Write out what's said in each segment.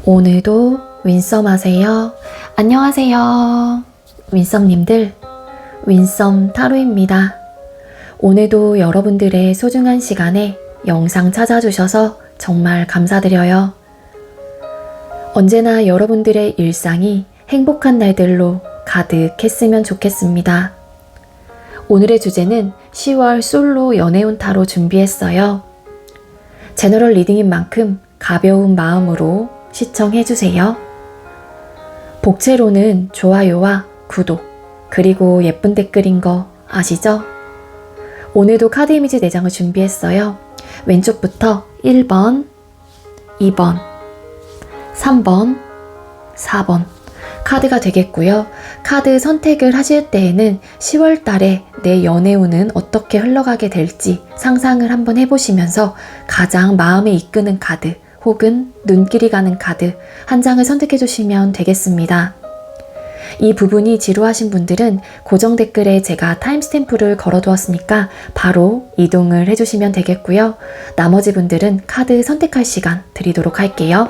오늘도 윈썸 하세요. 안녕하세요. 윈썸님들, 윈썸 타로입니다. 오늘도 여러분들의 소중한 시간에 영상 찾아주셔서 정말 감사드려요. 언제나 여러분들의 일상이 행복한 날들로 가득했으면 좋겠습니다. 오늘의 주제는 10월 솔로 연애운 타로 준비했어요. 제너럴 리딩인 만큼 가벼운 마음으로 시청해주세요. 복채로는 좋아요와 구독, 그리고 예쁜 댓글인 거 아시죠? 오늘도 카드 이미지 4장을 준비했어요. 왼쪽부터 1번, 2번, 3번, 4번 카드가 되겠고요. 카드 선택을 하실 때에는 10월 달에 내 연애운은 어떻게 흘러가게 될지 상상을 한번 해보시면서 가장 마음에 이끄는 카드 혹은 눈길이 가는 카드 한 장을 선택해 주시면 되겠습니다. 이 부분이 지루하신 분들은 고정 댓글에 제가 타임스탬프를 걸어두었으니까 바로 이동을 해주시면 되겠고요. 나머지 분들은 카드 선택할 시간 드리도록 할게요.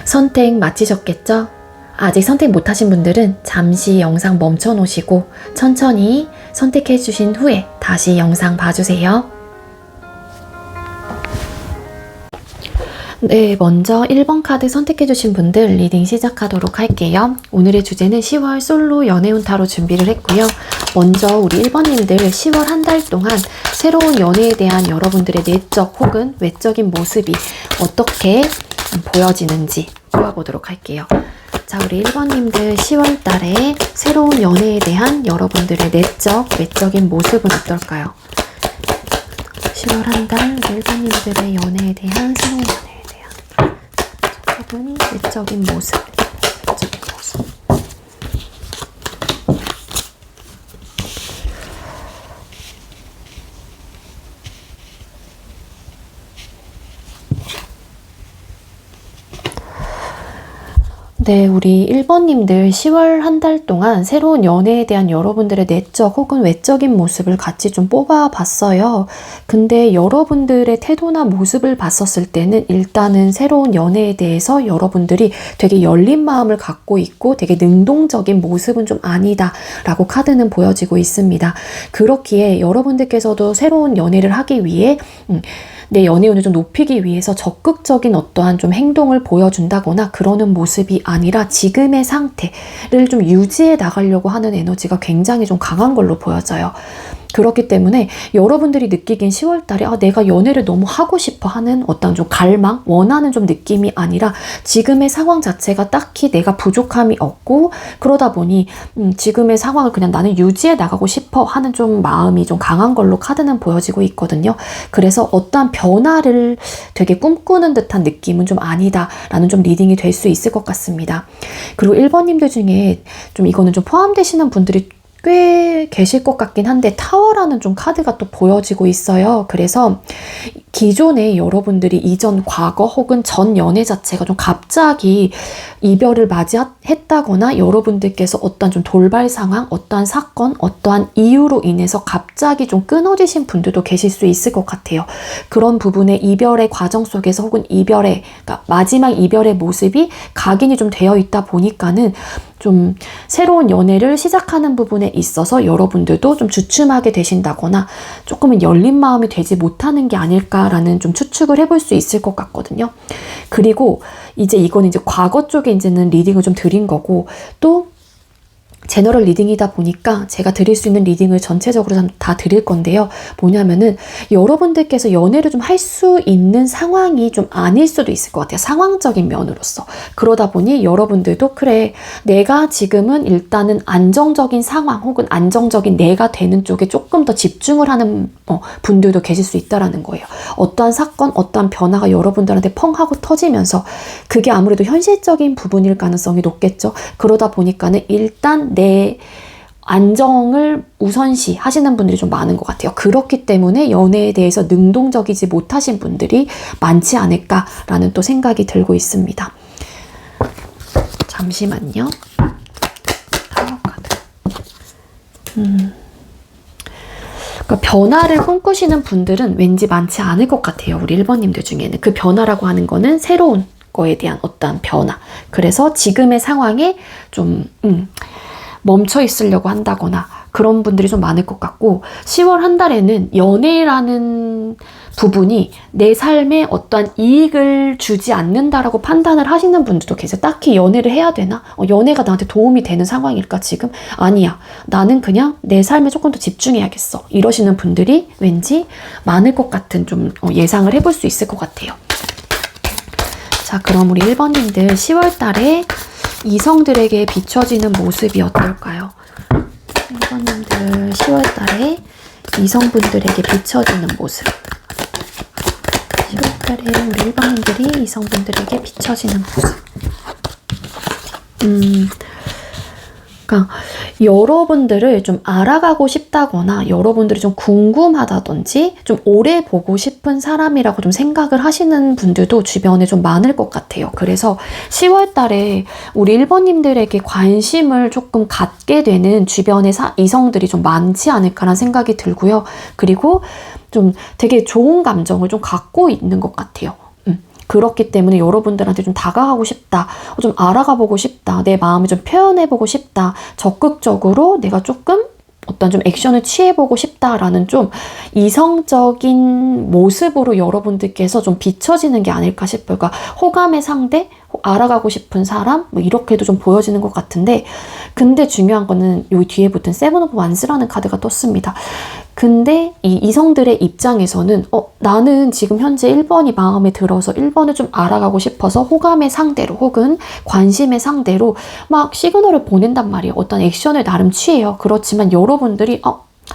선택 마치셨겠죠? 아직 선택 못하신 분들은 잠시 영상 멈춰 놓으시고 천천히 선택해 주신 후에 다시 영상 봐주세요. 네, 먼저 1번 카드 선택해 주신 분들 리딩 시작하도록 할게요. 오늘의 주제는 10월 솔로 연애운 타로 준비를 했고요. 먼저 우리 1번님들 10월 한 달 동안 새로운 연애에 대한 여러분들의 내적 혹은 외적인 모습이 어떻게 보여지는지 보아보도록 할게요. 자, 우리 1번님들 10월 달에 새로운 연애에 대한 여러분들의 내적, 외적인 모습은 어떨까요? 10월 한 달 1번님들의 연애에 대한 새로운 연애에 대한 혹은 외적인 모습, 외적인 모습. 네, 우리 1번님들 10월 한 달 동안 새로운 연애에 대한 여러분들의 내적 혹은 외적인 모습을 같이 좀 뽑아봤어요. 근데 여러분들의 태도나 모습을 봤었을 때는 일단은 새로운 연애에 대해서 여러분들이 되게 열린 마음을 갖고 있고 되게 능동적인 모습은 좀 아니다 라고 카드는 보여지고 있습니다. 그렇기에 여러분들께서도 새로운 연애를 하기 위해 내 연애운을 좀 높이기 위해서 적극적인 어떠한 좀 행동을 보여준다거나 그러는 모습이 아니라 지금의 상태를 좀 유지해 나가려고 하는 에너지가 굉장히 좀 강한 걸로 보여져요. 그렇기 때문에 여러분들이 느끼기엔 10월 달에 내가 연애를 너무 하고 싶어 하는 어떤 좀 갈망, 원하는 좀 느낌이 아니라 지금의 상황 자체가 딱히 내가 부족함이 없고 그러다 보니 지금의 상황을 그냥 나는 유지해 나가고 싶어 하는 좀 마음이 좀 강한 걸로 카드는 보여지고 있거든요. 그래서 어떠한 변화를 되게 꿈꾸는 듯한 느낌은 좀 아니다라는 좀 리딩이 될 수 있을 것 같습니다. 그리고 1번님들 중에 좀 이거는 좀 포함되시는 분들이 꽤 계실 것 같긴 한데 타워라는 좀 카드가 또 보여지고 있어요. 그래서 기존에 여러분들이 이전 과거 혹은 전 연애 자체가 좀 갑자기 이별을 맞이했다거나 여러분들께서 어떠한 좀 돌발 상황, 어떠한 사건, 어떠한 이유로 인해서 갑자기 좀 끊어지신 분들도 계실 수 있을 것 같아요. 그런 부분에 이별의 과정 속에서 혹은 그러니까 마지막 이별의 모습이 각인이 좀 되어 있다 보니까는 좀 새로운 연애를 시작하는 부분에 있어서 여러분들도 좀 주춤하게 되신다거나 조금은 열린 마음이 되지 못하는 게 아닐까라는 좀 추측을 해볼 수 있을 것 같거든요. 그리고 이거는 이제 과거 쪽에 이제는 리딩을 좀 드린 거고 또 제너럴 리딩이다 보니까 제가 드릴 수 있는 리딩을 전체적으로 다 드릴 건데요. 뭐냐면은 여러분들께서 연애를 좀 할 수 있는 상황이 좀 아닐 수도 있을 것 같아요. 상황적인 면으로서. 그러다 보니 여러분들도 그래, 내가 지금은 일단은 안정적인 상황 혹은 안정적인 내가 되는 쪽에 조금 더 집중을 하는 분들도 계실 수 있다라는 거예요. 어떠한 사건, 어떠한 변화가 여러분들한테 펑 하고 터지면서 그게 아무래도 현실적인 부분일 가능성이 높겠죠. 그러다 보니까는 일단 내 안정을 우선시 하시는 분들이 좀 많은 것 같아요. 그렇기 때문에 연애에 대해서 능동적이지 못하신 분들이 많지 않을까라는 또 생각이 들고 있습니다. 잠시만요. 타로 카드. 그러니까 변화를 꿈꾸시는 분들은 왠지 많지 않을 것 같아요. 우리 1번님들 중에는. 그 변화라고 하는 거는 새로운 거에 대한 어떤 변화. 그래서 지금의 상황에 좀 멈춰 있으려고 한다거나 그런 분들이 좀 많을 것 같고, 10월 한 달에는 연애라는 부분이 내 삶에 어떠한 이익을 주지 않는다라고 판단을 하시는 분들도 계세요. 딱히 연애를 해야 되나? 연애가 나한테 도움이 되는 상황일까 지금? 아니야. 나는 그냥 내 삶에 조금 더 집중해야겠어. 이러시는 분들이 왠지 많을 것 같은 좀 예상을 해볼 수 있을 것 같아요. 자, 그럼 우리 1번님들 10월 달에 이성들에게 비춰지는 모습이 어떨까요? 1번님들 10월 달에 이성분들에게 비춰지는 모습. 10월 달에 우리 1번님들이 이성분들에게 비춰지는 모습. 그러니까 여러분들을 좀 알아가고 싶다거나 여러분들이 좀 궁금하다든지 좀 오래 보고 싶은 사람이라고 좀 생각을 하시는 분들도 주변에 좀 많을 것 같아요. 그래서 10월 달에 우리 1번님들에게 관심을 조금 갖게 되는 주변의 이성들이 좀 많지 않을까라는 생각이 들고요. 그리고 좀 되게 좋은 감정을 좀 갖고 있는 것 같아요. 그렇기 때문에 여러분들한테 좀 다가가고 싶다, 좀 알아가보고 싶다, 내 마음을 좀 표현해보고 싶다, 적극적으로 내가 조금 어떤 좀 액션을 취해보고 싶다라는 좀 이성적인 모습으로 여러분들께서 좀 비춰지는 게 아닐까 싶어요. 그러니까 호감의 상대, 알아가고 싶은 사람, 뭐 이렇게도 좀 보여지는 것 같은데, 근데 중요한 거는 여기 뒤에 붙은 세븐 오브 완스라는 카드가 떴습니다. 근데 이 이성들의 입장에서는 나는 지금 현재 1번이 마음에 들어서 1번을 좀 알아가고 싶어서 호감의 상대로 혹은 관심의 상대로 막 시그널을 보낸단 말이에요. 어떤 액션을 나름 취해요. 그렇지만 여러분들이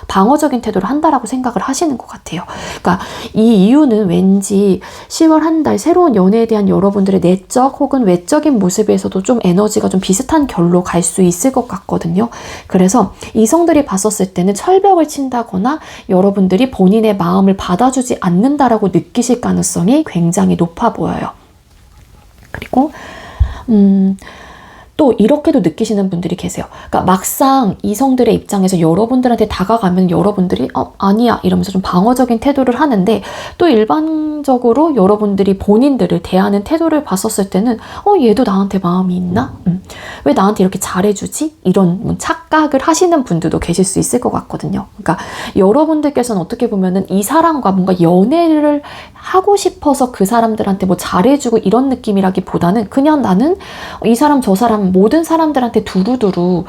방어적인 태도를 한다라고 생각을 하시는 것 같아요. 그러니까 이 이유는 왠지 10월 한 달 새로운 연애에 대한 여러분들의 내적 혹은 외적인 모습에서도 좀 에너지가 좀 비슷한 결로 갈 수 있을 것 같거든요. 그래서 이성들이 봤었을 때는 철벽을 친다거나 여러분들이 본인의 마음을 받아주지 않는다라고 느끼실 가능성이 굉장히 높아 보여요. 그리고 또 이렇게도 느끼시는 분들이 계세요. 그러니까 막상 이성들의 입장에서 여러분들한테 다가가면 여러분들이 아니야 이러면서 좀 방어적인 태도를 하는데, 또 일반적으로 여러분들이 본인들을 대하는 태도를 봤었을 때는 얘도 나한테 마음이 있나? 왜 나한테 이렇게 잘해주지? 이런 착각을 하시는 분들도 계실 수 있을 것 같거든요. 그러니까 여러분들께서는 어떻게 보면은 이 사람과 뭔가 연애를 하고 싶어서 그 사람들한테 뭐 잘해주고 이런 느낌이라기보다는 그냥 나는 이 사람 저 사람 모든 사람들한테 두루두루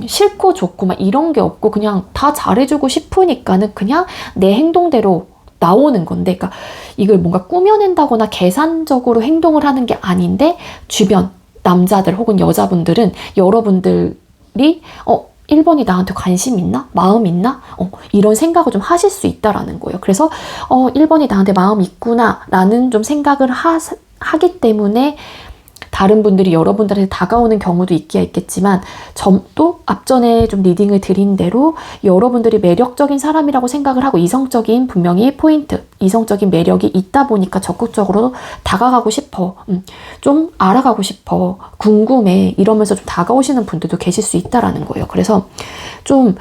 싫고 좋고 막 이런 게 없고 그냥 다 잘해주고 싶으니까는 그냥 내 행동대로 나오는 건데, 그러니까 이걸 뭔가 꾸며낸다거나 계산적으로 행동을 하는 게 아닌데, 주변 남자들 혹은 여자분들은 여러분들이 1번이 나한테 관심 있나? 마음 있나? 이런 생각을 좀 하실 수 있다라는 거예요. 그래서 1번이 나한테 마음 있구나 라는 좀 생각을 하기 때문에 다른 분들이 여러분들한테 다가오는 경우도 있겠지만, 또 앞전에 좀 리딩을 드린 대로 여러분들이 매력적인 사람이라고 생각을 하고 이성적인 분명히 포인트, 이성적인 매력이 있다 보니까 적극적으로 다가가고 싶어, 좀 알아가고 싶어, 궁금해 이러면서 좀 다가오시는 분들도 계실 수 있다라는 거예요. 그래서 좀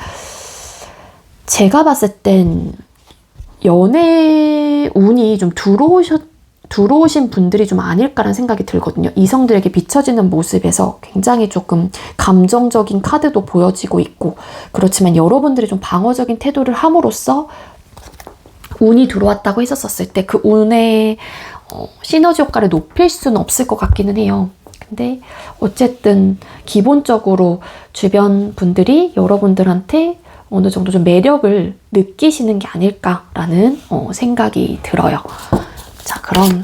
제가 봤을 땐 연애 운이 좀 들어오신 분들이 좀 아닐까라는 생각이 들거든요. 이성들에게 비춰지는 모습에서 굉장히 조금 감정적인 카드도 보여지고 있고, 그렇지만 여러분들이 좀 방어적인 태도를 함으로써 운이 들어왔다고 했었을 때 그 운의 시너지 효과를 높일 수는 없을 것 같기는 해요. 근데 어쨌든 기본적으로 주변 분들이 여러분들한테 어느 정도 좀 매력을 느끼시는 게 아닐까라는 생각이 들어요. 자, 그럼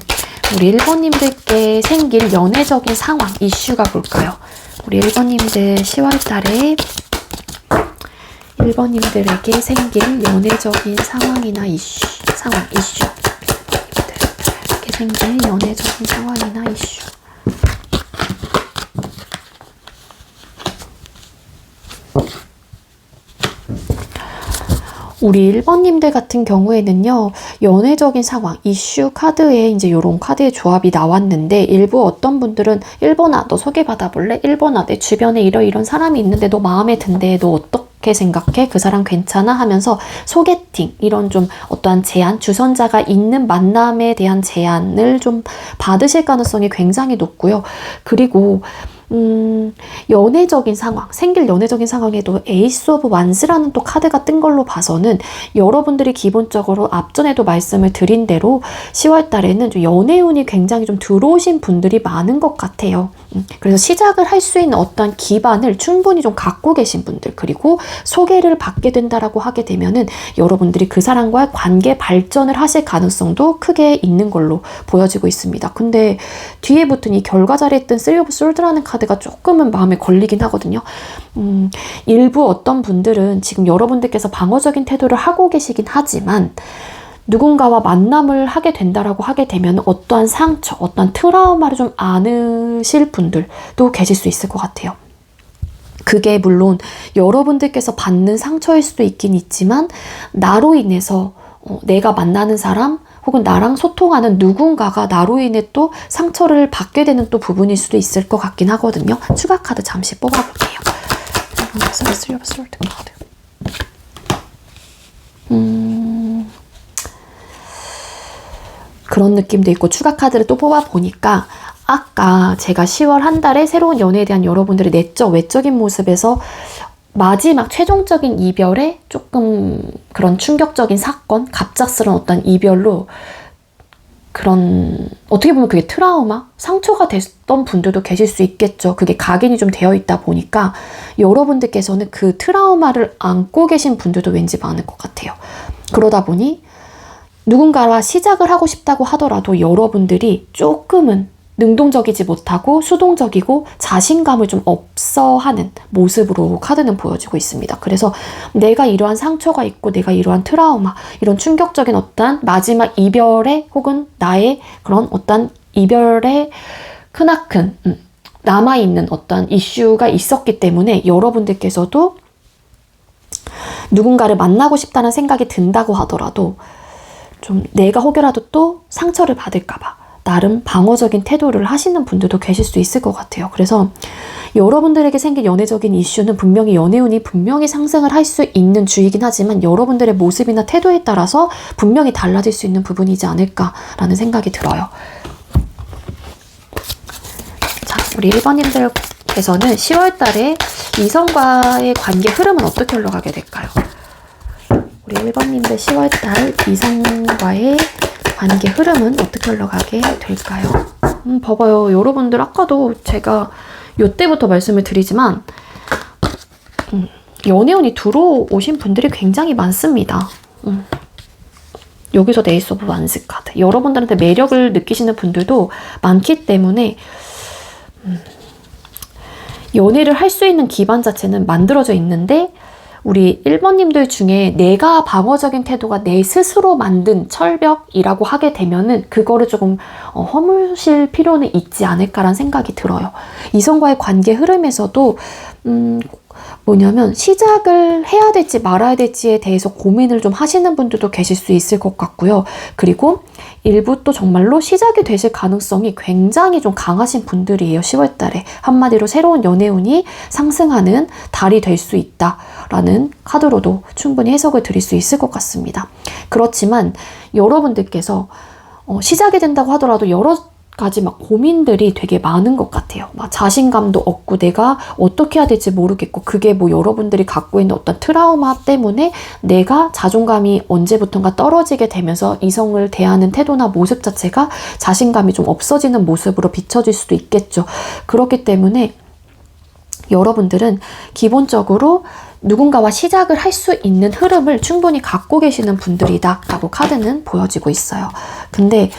우리 1번님들께 생길 연애적인 상황, 이슈가 뭘까요? 우리 1번님들 10월 달에 1번님들에게 생길 연애적인 상황이나 이슈. 이렇게 생길 연애적인 상황이나 이슈. 우리 1번님들 같은 경우에는요, 연애적인 상황, 이슈 카드에 이제 이런 카드의 조합이 나왔는데 일부 어떤 분들은 1번아 너 소개받아 볼래? 1번아 내 주변에 이런 사람이 있는데 너 마음에 든대. 너 어떻게 생각해? 그 사람 괜찮아? 하면서 소개팅 이런 좀 어떠한 제안, 주선자가 있는 만남에 대한 제안을 좀 받으실 가능성이 굉장히 높고요. 그리고 연애적인 상황, 생길 연애적인 상황에도 에이스 오브 완스라는 또 카드가 뜬 걸로 봐서는 여러분들이 기본적으로 앞전에도 말씀을 드린 대로 10월 달에는 좀 연애운이 굉장히 좀 들어오신 분들이 많은 것 같아요. 그래서 시작을 할 수 있는 어떤 기반을 충분히 좀 갖고 계신 분들, 그리고 소개를 받게 된다라고 하게 되면은 여러분들이 그 사람과의 관계 발전을 하실 가능성도 크게 있는 걸로 보여지고 있습니다. 근데 뒤에 붙은 이 결과자리에 뜬 쓰리 오브 솔드라는 카드가 조금은 마음에 걸리긴 하거든요. 일부 어떤 분들은 지금 여러분들께서 방어적인 태도를 하고 계시긴 하지만 누군가와 만남을 하게 된다라고 하게 되면 어떠한 상처, 어떠한 트라우마를 좀 안으실 분들도 계실 수 있을 것 같아요. 그게 물론 여러분들께서 받는 상처일 수도 있긴 있지만 나로 인해서 내가 만나는 사람 혹은 나랑 소통하는 누군가가 나로 인해 또 상처를 받게 되는 또 부분일 수도 있을 것 같긴 하거든요. 추가 카드 잠시 뽑아볼게요. 그런 느낌도 있고 추가 카드를 또 뽑아보니까 아까 제가 10월 한 달에 새로운 연애에 대한 여러분들의 내적, 외적인 모습에서 마지막 최종적인 이별에 조금 그런 충격적인 사건, 갑작스러운 어떤 이별로 그런 어떻게 보면 그게 트라우마, 상처가 됐던 분들도 계실 수 있겠죠. 그게 각인이 좀 되어 있다 보니까 여러분들께서는 그 트라우마를 안고 계신 분들도 왠지 많을 것 같아요. 그러다 보니 누군가와 시작을 하고 싶다고 하더라도 여러분들이 조금은 능동적이지 못하고 수동적이고 자신감을 좀 없어하는 모습으로 카드는 보여지고 있습니다. 그래서 내가 이러한 상처가 있고 내가 이러한 트라우마, 이런 충격적인 어떤 마지막 이별에 혹은 나의 그런 어떤 이별에 크나큰 남아있는 어떤 이슈가 있었기 때문에 여러분들께서도 누군가를 만나고 싶다는 생각이 든다고 하더라도 좀 내가 혹여라도 또 상처를 받을까봐 나름 방어적인 태도를 하시는 분들도 계실 수 있을 것 같아요. 그래서 여러분들에게 생긴 연애적인 이슈는 분명히 연애운이 분명히 상승을 할 수 있는 주이긴 하지만 여러분들의 모습이나 태도에 따라서 분명히 달라질 수 있는 부분이지 않을까라는 생각이 들어요. 자, 우리 1번님들께서는 10월 달에 이성과의 관계 흐름은 어떻게 흘러가게 될까요? 우리 1번님들 10월 달 이성과의 관계 흐름은 어떻게 흘러가게 될까요? 봐봐요. 여러분들 아까도 제가 이때부터 말씀을 드리지만 연애운이 들어오신 분들이 굉장히 많습니다. 여기서 에이스 오브 완스 카드. 여러분들한테 매력을 느끼시는 분들도 많기 때문에 연애를 할 수 있는 기반 자체는 만들어져 있는데 우리 1번님들 중에 내가 방어적인 태도가 내 스스로 만든 철벽이라고 하게 되면은 그거를 조금 허무실 필요는 있지 않을까라는 생각이 들어요. 이성과의 관계 흐름에서도 뭐냐면 시작을 해야 될지 말아야 될지에 대해서 고민을 좀 하시는 분들도 계실 수 있을 것 같고요. 그리고 일부 또 정말로 시작이 되실 가능성이 굉장히 좀 강하신 분들이에요. 10월 달에. 한마디로 새로운 연애운이 상승하는 달이 될 수 있다라는 카드로도 충분히 해석을 드릴 수 있을 것 같습니다. 그렇지만 여러분들께서 시작이 된다고 하더라도 여러 가지 막 고민들이 되게 많은 것 같아요. 막 자신감도 없고 내가 어떻게 해야 될지 모르겠고 그게 뭐 여러분들이 갖고 있는 어떤 트라우마 때문에 내가 자존감이 언제부턴가 떨어지게 되면서 이성을 대하는 태도나 모습 자체가 자신감이 좀 없어지는 모습으로 비춰질 수도 있겠죠. 그렇기 때문에 여러분들은 기본적으로 누군가와 시작을 할 수 있는 흐름을 충분히 갖고 계시는 분들이다 라고 카드는 보여지고 있어요. 근데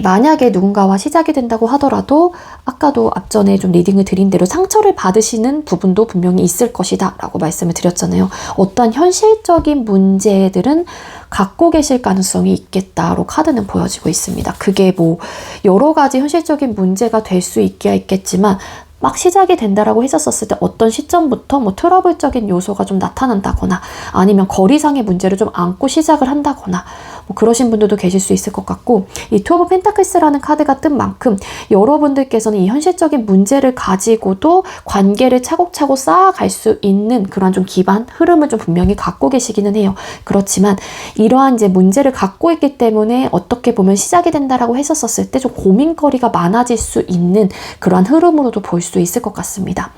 만약에 누군가와 시작이 된다고 하더라도 아까도 앞전에 좀 리딩을 드린 대로 상처를 받으시는 부분도 분명히 있을 것이다 라고 말씀을 드렸잖아요. 어떠한 현실적인 문제들은 갖고 계실 가능성이 있겠다로 카드는 보여지고 있습니다. 그게 뭐 여러 가지 현실적인 문제가 될 수 있겠지만 막 시작이 된다라고 했었을 때 어떤 시점부터 뭐 트러블적인 요소가 좀 나타난다거나 아니면 거리상의 문제를 좀 안고 시작을 한다거나 뭐 그러신 분들도 계실 수 있을 것 같고, 이 투 오브 펜타클스라는 카드가 뜬 만큼 여러분들께서는 이 현실적인 문제를 가지고도 관계를 차곡차곡 쌓아갈 수 있는 그런 좀 기반, 흐름을 좀 분명히 갖고 계시기는 해요. 그렇지만 이러한 이제 문제를 갖고 있기 때문에 어떻게 보면 시작이 된다라고 했었을 때 좀 고민거리가 많아질 수 있는 그러한 흐름으로도 볼 수 있을 것 같습니다.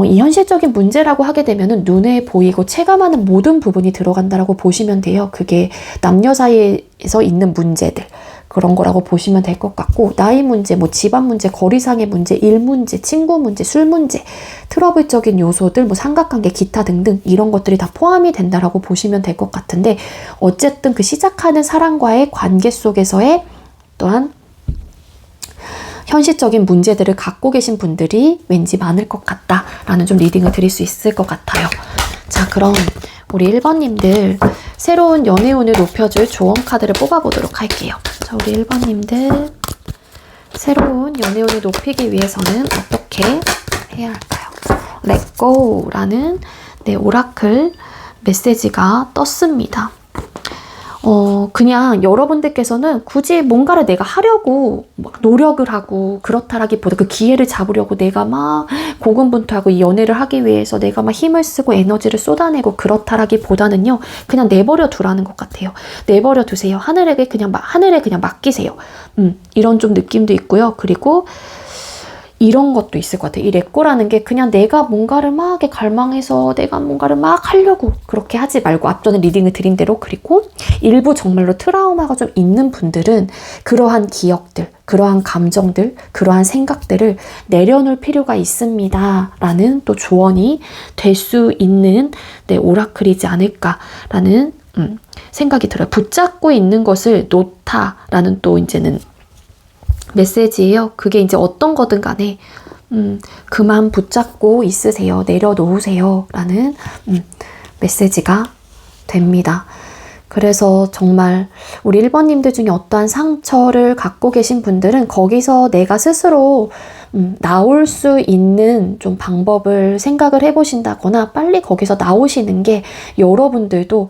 이 현실적인 문제라고 하게 되면은 눈에 보이고 체감하는 모든 부분이 들어간다라고 보시면 돼요. 그게 남녀 사이에서 있는 문제들, 그런 거라고 보시면 될 것 같고, 나이 문제, 뭐 집안 문제, 거리상의 문제, 일 문제, 친구 문제, 술 문제, 트러블적인 요소들, 뭐 삼각관계, 기타 등등 이런 것들이 다 포함이 된다라고 보시면 될 것 같은데, 어쨌든 그 시작하는 사람과의 관계 속에서의 또한 현실적인 문제들을 갖고 계신 분들이 왠지 많을 것 같다라는 좀 리딩을 드릴 수 있을 것 같아요. 자, 그럼 우리 1번님들 새로운 연애운을 높여줄 조언 카드를 뽑아보도록 할게요. 자, 우리 1번님들 새로운 연애운을 높이기 위해서는 어떻게 해야 할까요? Let go라는 오라클 메시지가 떴습니다. 그냥 여러분들께서는 굳이 뭔가를 내가 하려고 막 노력을 하고 그렇다라기보다 그 기회를 잡으려고 내가 막 고군분투하고 이 연애를 하기 위해서 내가 막 힘을 쓰고 에너지를 쏟아내고 그렇다라기보다는요, 그냥 내버려 두라는 것 같아요. 내버려 두세요. 하늘에 그냥 맡기세요. 이런 좀 느낌도 있고요. 그리고 이런 것도 있을 것 같아요. 이 렛고라는 게 그냥 내가 뭔가를 막 갈망해서 내가 뭔가를 막 하려고 그렇게 하지 말고, 앞전에 리딩을 드린 대로, 그리고 일부 정말로 트라우마가 좀 있는 분들은 그러한 기억들, 그러한 감정들, 그러한 생각들을 내려놓을 필요가 있습니다 라는 또 조언이 될 수 있는 오라클이지 않을까라는 생각이 들어요. 붙잡고 있는 것을 놓다라는 또 이제는 메시지예요. 그게 이제 어떤 거든 간에 그만 붙잡고 있으세요. 내려놓으세요. 라는 메시지가 됩니다. 그래서 정말 우리 1번님들 중에 어떠한 상처를 갖고 계신 분들은 거기서 내가 스스로 나올 수 있는 좀 방법을 생각을 해보신다거나 빨리 거기서 나오시는 게 여러분들도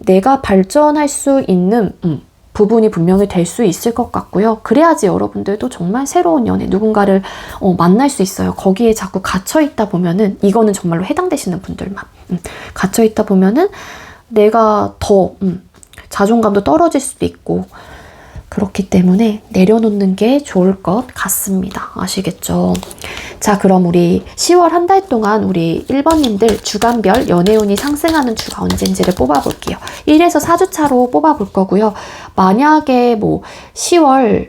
내가 발전할 수 있는 부분이 분명히 될 수 있을 것 같고요. 그래야지 여러분들도 정말 새로운 연애, 누군가를 만날 수 있어요. 거기에 자꾸 갇혀있다 보면은, 이거는 정말로 해당되시는 분들만 갇혀있다 보면은 내가 더 자존감도 떨어질 수도 있고, 그렇기 때문에 내려놓는 게 좋을 것 같습니다. 아시겠죠? 자, 그럼 우리 10월 한 달 동안 우리 1번님들 주간별 연애운이 상승하는 주가 언젠지를 뽑아볼게요. 1에서 4주차로 뽑아볼 거고요. 만약에 뭐 10월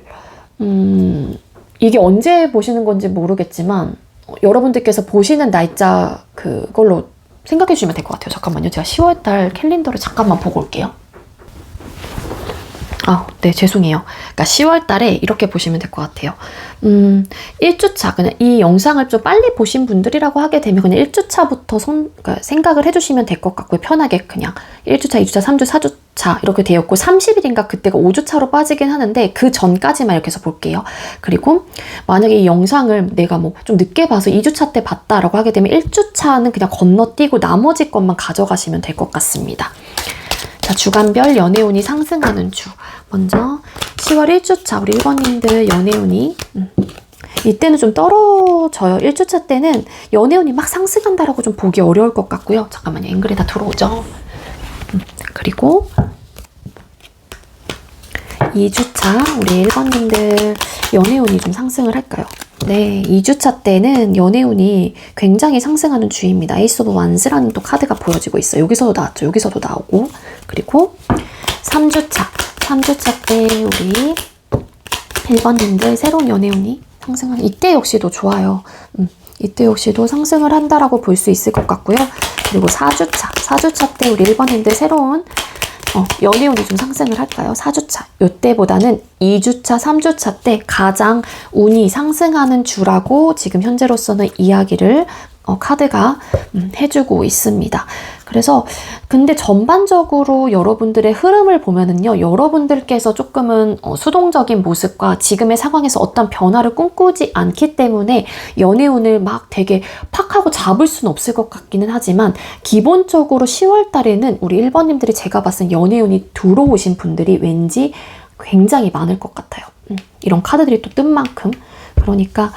이게 언제 보시는 건지 모르겠지만 여러분들께서 보시는 날짜 그걸로 생각해 주시면 될 것 같아요. 잠깐만요. 제가 10월 달 캘린더를 잠깐만 보고 올게요. 네, 죄송해요. 그러니까 10월 달에 이렇게 보시면 될 것 같아요. 1주차, 그냥 이 영상을 좀 빨리 보신 분들이라고 하게 되면 그냥 1주차부터 그러니까 생각을 해주시면 될 것 같고요. 편하게 그냥 1주차, 2주차, 3주, 4주차 이렇게 되었고 30일인가 그때가 5주차로 빠지긴 하는데 그 전까지만 이렇게 해서 볼게요. 그리고 만약에 이 영상을 내가 뭐 좀 늦게 봐서 2주차 때 봤다라고 하게 되면 1주차는 그냥 건너뛰고 나머지 것만 가져가시면 될 것 같습니다. 자, 주간별 연애운이 상승하는 주. 먼저 10월 1주차 우리 1번님들 연애운이 이때는 좀 떨어져요. 1주차 때는 연애운이 막 상승한다라고 좀 보기 어려울 것 같고요. 잠깐만요. 앵글에 다 들어오죠. 그리고 2주차 우리 1번님들 연애운이 좀 상승을 할까요? 네, 2주차 때는 연애운이 굉장히 상승하는 주입니다. 에이스 오브 완스라는 또 카드가 보여지고 있어요. 여기서도 나왔죠. 여기서도 나오고. 그리고 3주차 때 우리 1번님들 새로운 연애운이 상승하는, 이때 역시도 좋아요. 이때 역시도 상승을 한다라고 볼 수 있을 것 같고요. 그리고 4주차 때 우리 1번님들 새로운 연애운이 좀 상승을 할까요? 4주차. 이때보다는 2주차, 3주차 때 가장 운이 상승하는 주라고 지금 현재로서는 이야기를 카드가 해주고 있습니다. 그래서 근데 전반적으로 여러분들의 흐름을 보면은요, 여러분들께서 조금은 수동적인 모습과 지금의 상황에서 어떤 변화를 꿈꾸지 않기 때문에 연애운을 막 되게 팍 하고 잡을 수는 없을 것 같기는 하지만, 기본적으로 10월 달에는 우리 1번님들이 제가 봤을 때 연애운이 들어오신 분들이 왠지 굉장히 많을 것 같아요. 이런 카드들이 또 뜬 만큼. 그러니까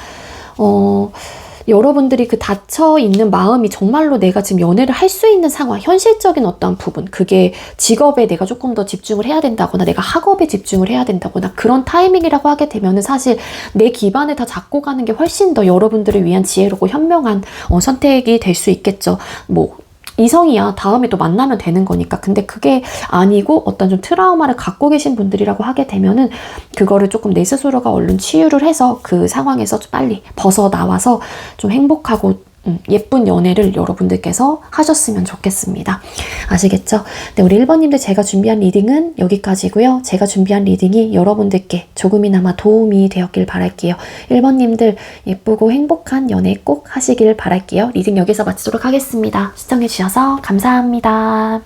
여러분들이 그 닫혀있는 마음이 정말로 내가 지금 연애를 할 수 있는 상황, 현실적인 어떤 부분, 그게 직업에 내가 조금 더 집중을 해야 된다거나 내가 학업에 집중을 해야 된다거나 그런 타이밍이라고 하게 되면은 사실 내 기반을 다 잡고 가는 게 훨씬 더 여러분들을 위한 지혜롭고 현명한 선택이 될 수 있겠죠. 뭐 이성이야 다음에 또 만나면 되는 거니까. 근데 그게 아니고 어떤 좀 트라우마를 갖고 계신 분들이라고 하게 되면은 그거를 조금 내 스스로가 얼른 치유를 해서 그 상황에서 좀 빨리 벗어나와서 좀 행복하고 예쁜 연애를 여러분들께서 하셨으면 좋겠습니다. 아시겠죠? 네, 우리 1번님들 제가 준비한 리딩은 여기까지고요. 제가 준비한 리딩이 여러분들께 조금이나마 도움이 되었길 바랄게요. 1번님들 예쁘고 행복한 연애 꼭 하시길 바랄게요. 리딩 여기서 마치도록 하겠습니다. 시청해주셔서 감사합니다.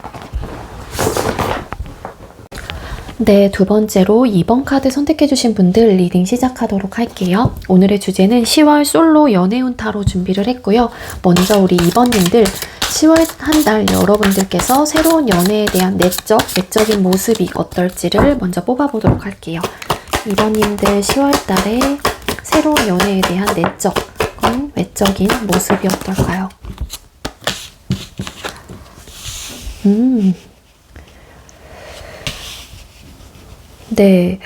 네, 두 번째로 2번 카드 선택해주신 분들 리딩 시작하도록 할게요. 오늘의 주제는 10월 솔로 연애운 타로 준비를 했고요. 먼저 우리 2번님들 10월 한 달 여러분들께서 새로운 연애에 대한 외적인 모습이 어떨지를 먼저 뽑아보도록 할게요. 2번님들 10월 달에 새로운 연애에 대한 외적인 모습이 어떨까요? 네,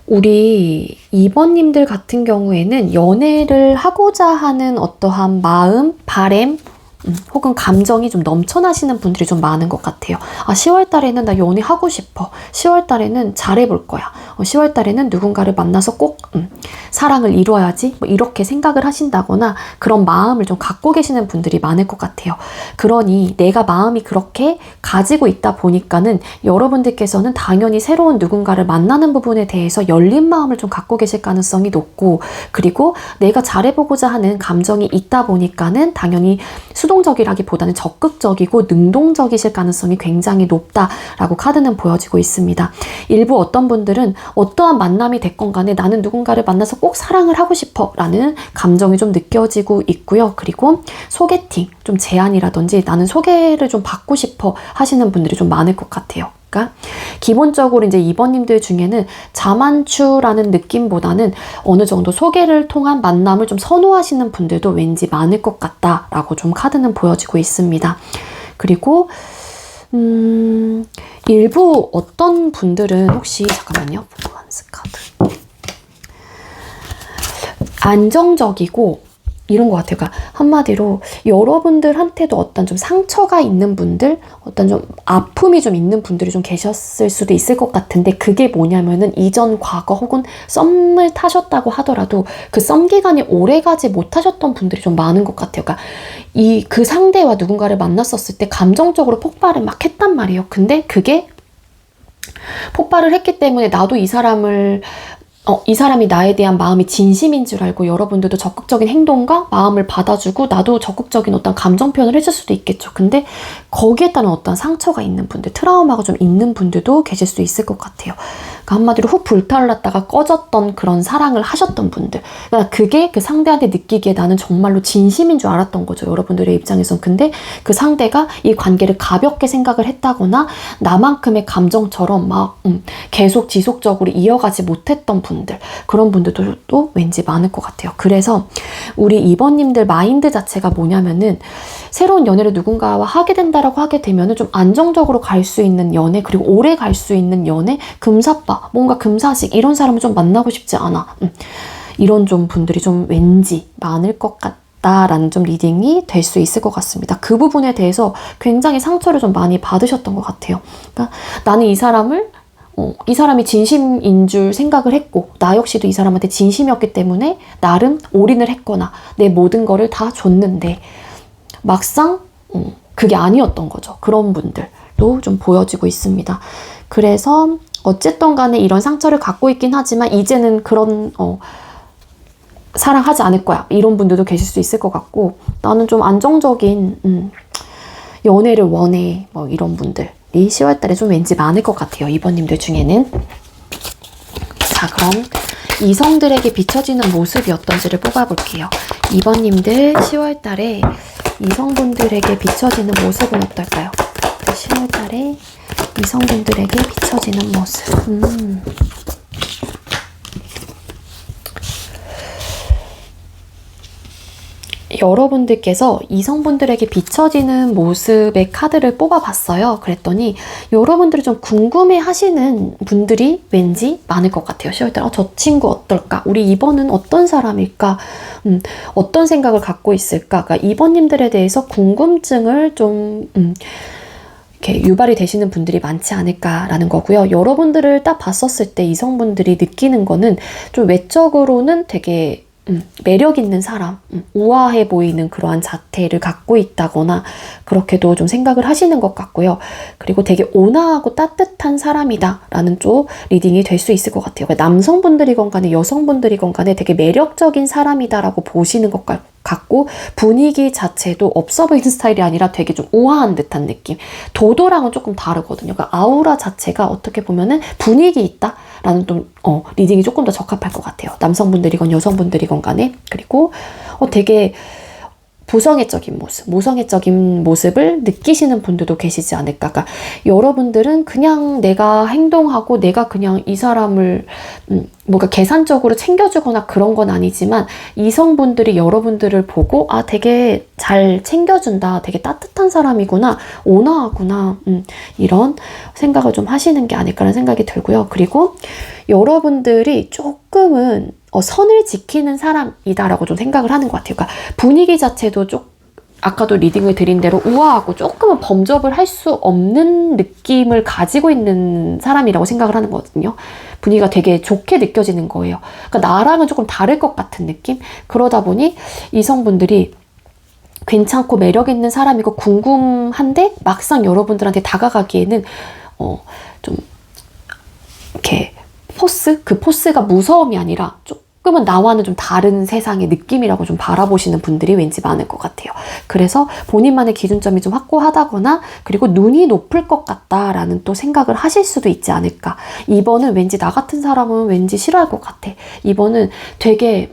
우리 2번님들 같은 경우에는 연애를 하고자 하는 어떠한 마음, 바램, 혹은 감정이 좀 넘쳐나시는 분들이 좀 많은 것 같아요. 10월 달에는 나 연애하고 싶어. 10월 달에는 잘해볼 거야. 10월 달에는 누군가를 만나서 꼭 사랑을 이루어야지. 뭐 이렇게 생각을 하신다거나 그런 마음을 좀 갖고 계시는 분들이 많을 것 같아요. 그러니 내가 마음이 그렇게 가지고 있다 보니까는 여러분들께서는 당연히 새로운 누군가를 만나는 부분에 대해서 열린 마음을 좀 갖고 계실 가능성이 높고, 그리고 내가 잘해보고자 하는 감정이 있다 보니까는 당연히 수동적이라기보다는 적극적이고 능동적이실 가능성이 굉장히 높다라고 카드는 보여지고 있습니다. 일부 어떤 분들은 어떠한 만남이 됐건 간에 나는 누군가를 만나서 꼭 사랑을 하고 싶어 라는 감정이 좀 느껴지고 있고요. 그리고 소개팅, 좀 제안이라든지 나는 소개를 좀 받고 싶어 하시는 분들이 좀 많을 것 같아요. 기본적으로 이제 2번님들 중에는 자만추라는 느낌보다는 어느 정도 소개를 통한 만남을 좀 선호하시는 분들도 왠지 많을 것 같다라고 좀 카드는 보여지고 있습니다. 그리고 일부 어떤 분들은 혹시 잠깐만요. 포관스 카드. 안정적이고 이런 것 같아요. 그러니까 한마디로 여러분들한테도 어떤 좀 상처가 있는 분들, 어떤 좀 아픔이 좀 있는 분들이 좀 계셨을 수도 있을 것 같은데, 그게 뭐냐면은 이전 과거 혹은 썸을 타셨다고 하더라도 그 썸 기간이 오래가지 못하셨던 분들이 좀 많은 것 같아요. 그러니까 그 상대와 누군가를 만났었을 때 감정적으로 폭발을 막 했단 말이에요. 근데 그게 폭발을 했기 때문에 나도 이 사람이 나에 대한 마음이 진심인 줄 알고 여러분들도 적극적인 행동과 마음을 받아주고 나도 적극적인 어떤 감정 표현을 해줄 수도 있겠죠. 근데 거기에 따른 어떤 상처가 있는 분들, 트라우마가 좀 있는 분들도 계실 수 있을 것 같아요. 그러니까 한마디로 훅 불타올랐다가 꺼졌던 그런 사랑을 하셨던 분들. 그러니까 그게 그 상대한테 느끼기에 나는 정말로 진심인 줄 알았던 거죠. 여러분들의 입장에선. 근데 그 상대가 이 관계를 가볍게 생각을 했다거나 나만큼의 감정처럼 막 계속 지속적으로 이어가지 못했던 분들, 그런 분들도 또 왠지 많을 것 같아요. 그래서 우리 2번님들 마인드 자체가 뭐냐면은 새로운 연애를 누군가와 하게 된다라고 하게 되면은 좀 안정적으로 갈 수 있는 연애, 그리고 오래 갈 수 있는 연애, 금사빠, 뭔가 금사식, 이런 사람을 좀 만나고 싶지 않아. 이런 좀 분들이 좀 왠지 많을 것 같다라는 좀 리딩이 될 수 있을 것 같습니다. 그 부분에 대해서 굉장히 상처를 좀 많이 받으셨던 것 같아요. 그러니까 나는 이 사람이 진심인 줄 생각을 했고, 나 역시도 이 사람한테 진심이었기 때문에 나름 올인을 했거나 내 모든 거를 다 줬는데 막상 그게 아니었던 거죠. 그런 분들도 좀 보여지고 있습니다. 그래서 어쨌든 간에 이런 상처를 갖고 있긴 하지만 이제는 그런 사랑하지 않을 거야, 이런 분들도 계실 수 있을 것 같고, 나는 좀 안정적인 연애를 원해. 뭐 이런 분들이 10월 달에 좀 왠지 많을 것 같아요. 2번님들 중에는. 자, 그럼 이성들에게 비춰지는 모습이 어떤지를 뽑아볼게요. 2번님들 10월 달에 이성분들에게 비춰지는 모습은 어떨까요? 10월 달에 이성분들에게 비춰지는 모습. 여러분들께서 이성분들에게 비춰지는 모습의 카드를 뽑아봤어요. 그랬더니 여러분들이 좀 궁금해 하시는 분들이 왠지 많을 것 같아요. 10월달 저 친구 어떨까? 우리 2번은 어떤 사람일까? 어떤 생각을 갖고 있을까? 그러니까 2번님들에 대해서 궁금증을 좀 이렇게 유발이 되시는 분들이 많지 않을까라는 거고요. 여러분들을 딱 봤었을 때 이성분들이 느끼는 거는 좀 외적으로는 되게 매력 있는 사람, 우아해 보이는 그러한 자태를 갖고 있다거나 그렇게도 좀 생각을 하시는 것 같고요. 그리고 되게 온화하고 따뜻한 사람이다 라는 쪽 리딩이 될 수 있을 것 같아요. 남성분들이건 간에 여성분들이건 간에 되게 매력적인 사람이다 라고 보시는 것 같고 분위기 자체도 없어 보이는 스타일이 아니라 되게 좀 우아한 듯한 느낌. 도도랑은 조금 다르거든요. 그러니까 아우라 자체가 어떻게 보면은 분위기 있다 라는 좀 리딩이 조금 더 적합할 것 같아요. 남성분들이건 여성분들이건 간에. 그리고 되게 보성애적인 모습, 모성애적인 모습을 느끼시는 분들도 계시지 않을까. 그러니까 여러분들은 그냥 내가 행동하고 내가 그냥 이 사람을 뭔가 계산적으로 챙겨주거나 그런 건 아니지만 이성분들이 여러분들을 보고 아 되게 잘 챙겨준다, 되게 따뜻한 사람이구나, 온화하구나 이런 생각을 좀 하시는 게 아닐까라는 생각이 들고요. 그리고 여러분들이 조금은 선을 지키는 사람이다라고 좀 생각을 하는 것 같아요. 그러니까 분위기 자체도 아까도 리딩을 드린 대로 우아하고 조금은 범접을 할 수 없는 느낌을 가지고 있는 사람이라고 생각을 하는 거거든요. 분위기가 되게 좋게 느껴지는 거예요. 그러니까 나랑은 조금 다를 것 같은 느낌? 그러다 보니 이성분들이 괜찮고 매력 있는 사람이고 궁금한데 막상 여러분들한테 다가가기에는 좀 이렇게 그 포스가 무서움이 아니라 조금은 나와는 좀 다른 세상의 느낌이라고 좀 바라보시는 분들이 왠지 많을 것 같아요. 그래서 본인만의 기준점이 좀 확고하다거나 그리고 눈이 높을 것 같다라는 또 생각을 하실 수도 있지 않을까. 2번은 왠지 나 같은 사람은 왠지 싫어할 것 같아. 2번은 되게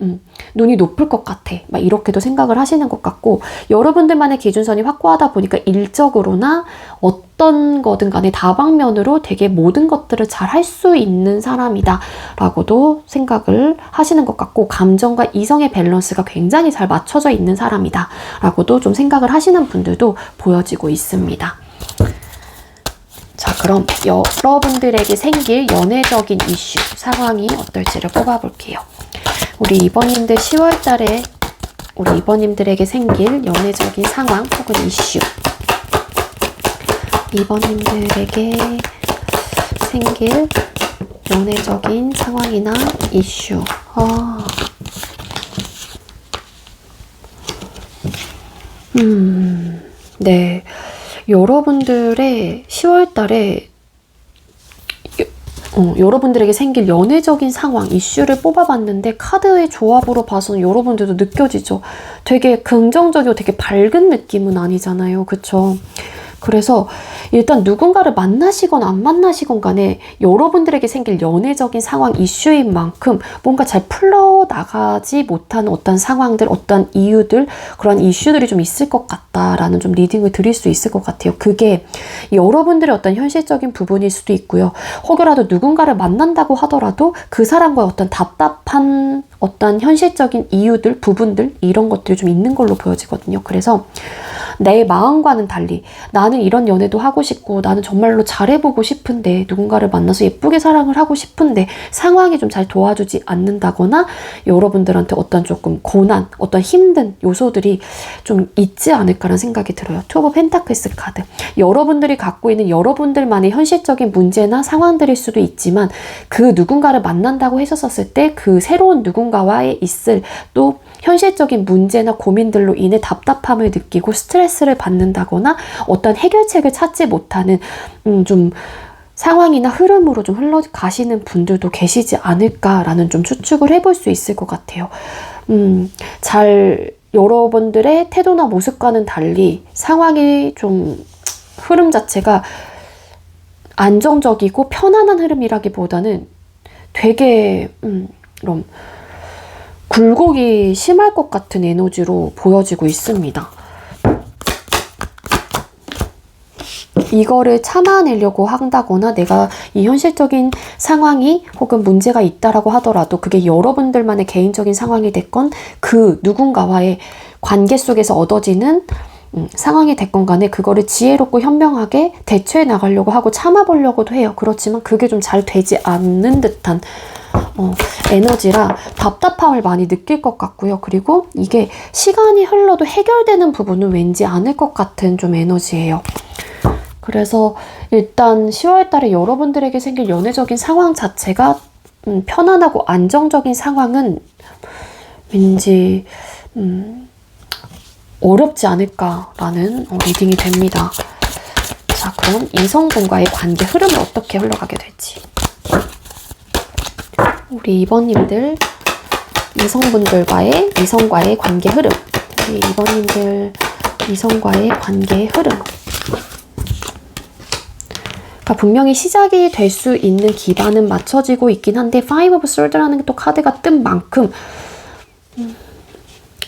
눈이 높을 것 같아. 막 이렇게도 생각을 하시는 것 같고 여러분들만의 기준선이 확고하다 보니까 일적으로나 어떤 거든 간에 다방면으로 되게 모든 것들을 잘 할 수 있는 사람이다 라고도 생각을 하시는 것 같고 감정과 이성의 밸런스가 굉장히 잘 맞춰져 있는 사람이다 라고도 좀 생각을 하시는 분들도 보여지고 있습니다. 자, 그럼 여러분들에게 생길 연애적인 이슈, 상황이 어떨지를 뽑아볼게요. 우리 2번님들 10월 달에 우리 2번님들에게 생길 연애적인 상황 혹은 이슈. 2번님들에게 생길 연애적인 상황이나 이슈. 네. 여러분들의 10월 달에 여러분들에게 생길 연애적인 상황, 이슈를 뽑아봤는데 카드의 조합으로 봐서는 여러분들도 느껴지죠. 되게 긍정적이고 되게 밝은 느낌은 아니잖아요. 그쵸? 그래서 일단 누군가를 만나시건 안 만나시건 간에 여러분들에게 생길 연애적인 상황 이슈인 만큼 뭔가 잘 풀려나가지 못하는 어떤 상황들, 어떤 이유들, 그런 이슈들이 좀 있을 것 같다라는 좀 리딩을 드릴 수 있을 것 같아요. 그게 여러분들의 어떤 현실적인 부분일 수도 있고요. 혹여라도 누군가를 만난다고 하더라도 그 사람과의 어떤 답답한 어떤 현실적인 이유들, 부분들 이런 것들이 좀 있는 걸로 보여지거든요. 그래서 내 마음과는 달리 나는 이런 연애도 하고 싶고 나는 정말로 잘해보고 싶은데 누군가를 만나서 예쁘게 사랑을 하고 싶은데 상황이 좀 잘 도와주지 않는다거나 여러분들한테 어떤 조금 고난, 어떤 힘든 요소들이 좀 있지 않을까라는 생각이 들어요. 투 오브 펜타클스 카드. 여러분들이 갖고 있는 여러분들만의 현실적인 문제나 상황들일 수도 있지만 그 누군가를 만난다고 했었을 때 그 새로운 누군가와의 있을 또 현실적인 문제나 고민들로 인해 답답함을 느끼고 스트레스를 받는다거나 어떤 해결책을 찾지 못하는 좀 상황이나 흐름으로 좀 흘러가시는 분들도 계시지 않을까라는 좀 추측을 해볼 수 있을 것 같아요. 잘 여러분들의 태도나 모습과는 달리 상황의 좀 흐름 자체가 안정적이고 편안한 흐름이라기보다는 되게 그럼 굴곡이 심할 것 같은 에너지로 보여지고 있습니다. 이거를 참아내려고 한다거나 내가 이 현실적인 상황이 혹은 문제가 있다라고 하더라도 그게 여러분들만의 개인적인 상황이 됐건 그 누군가와의 관계 속에서 얻어지는 상황이 됐건 간에 그거를 지혜롭고 현명하게 대처해 나가려고 하고 참아보려고도 해요. 그렇지만 그게 좀 잘 되지 않는 듯한 에너지라 답답함을 많이 느낄 것 같고요. 그리고 이게 시간이 흘러도 해결되는 부분은 왠지 않을 것 같은 좀 에너지예요. 그래서 일단 10월 달에 여러분들에게 생길 연애적인 상황 자체가 편안하고 안정적인 상황은 왠지 어렵지 않을까라는 리딩이 됩니다. 자, 그럼 이성분과의 관계 흐름은 어떻게 흘러가게 될지. 우리 2번님들 이성과의 관계 흐름. 우리 2번님들 이성과의 관계 흐름. 그러니까 분명히 시작이 될 수 있는 기반은 맞춰지고 있긴 한데 Five of Swords라는 또 카드가 뜬 만큼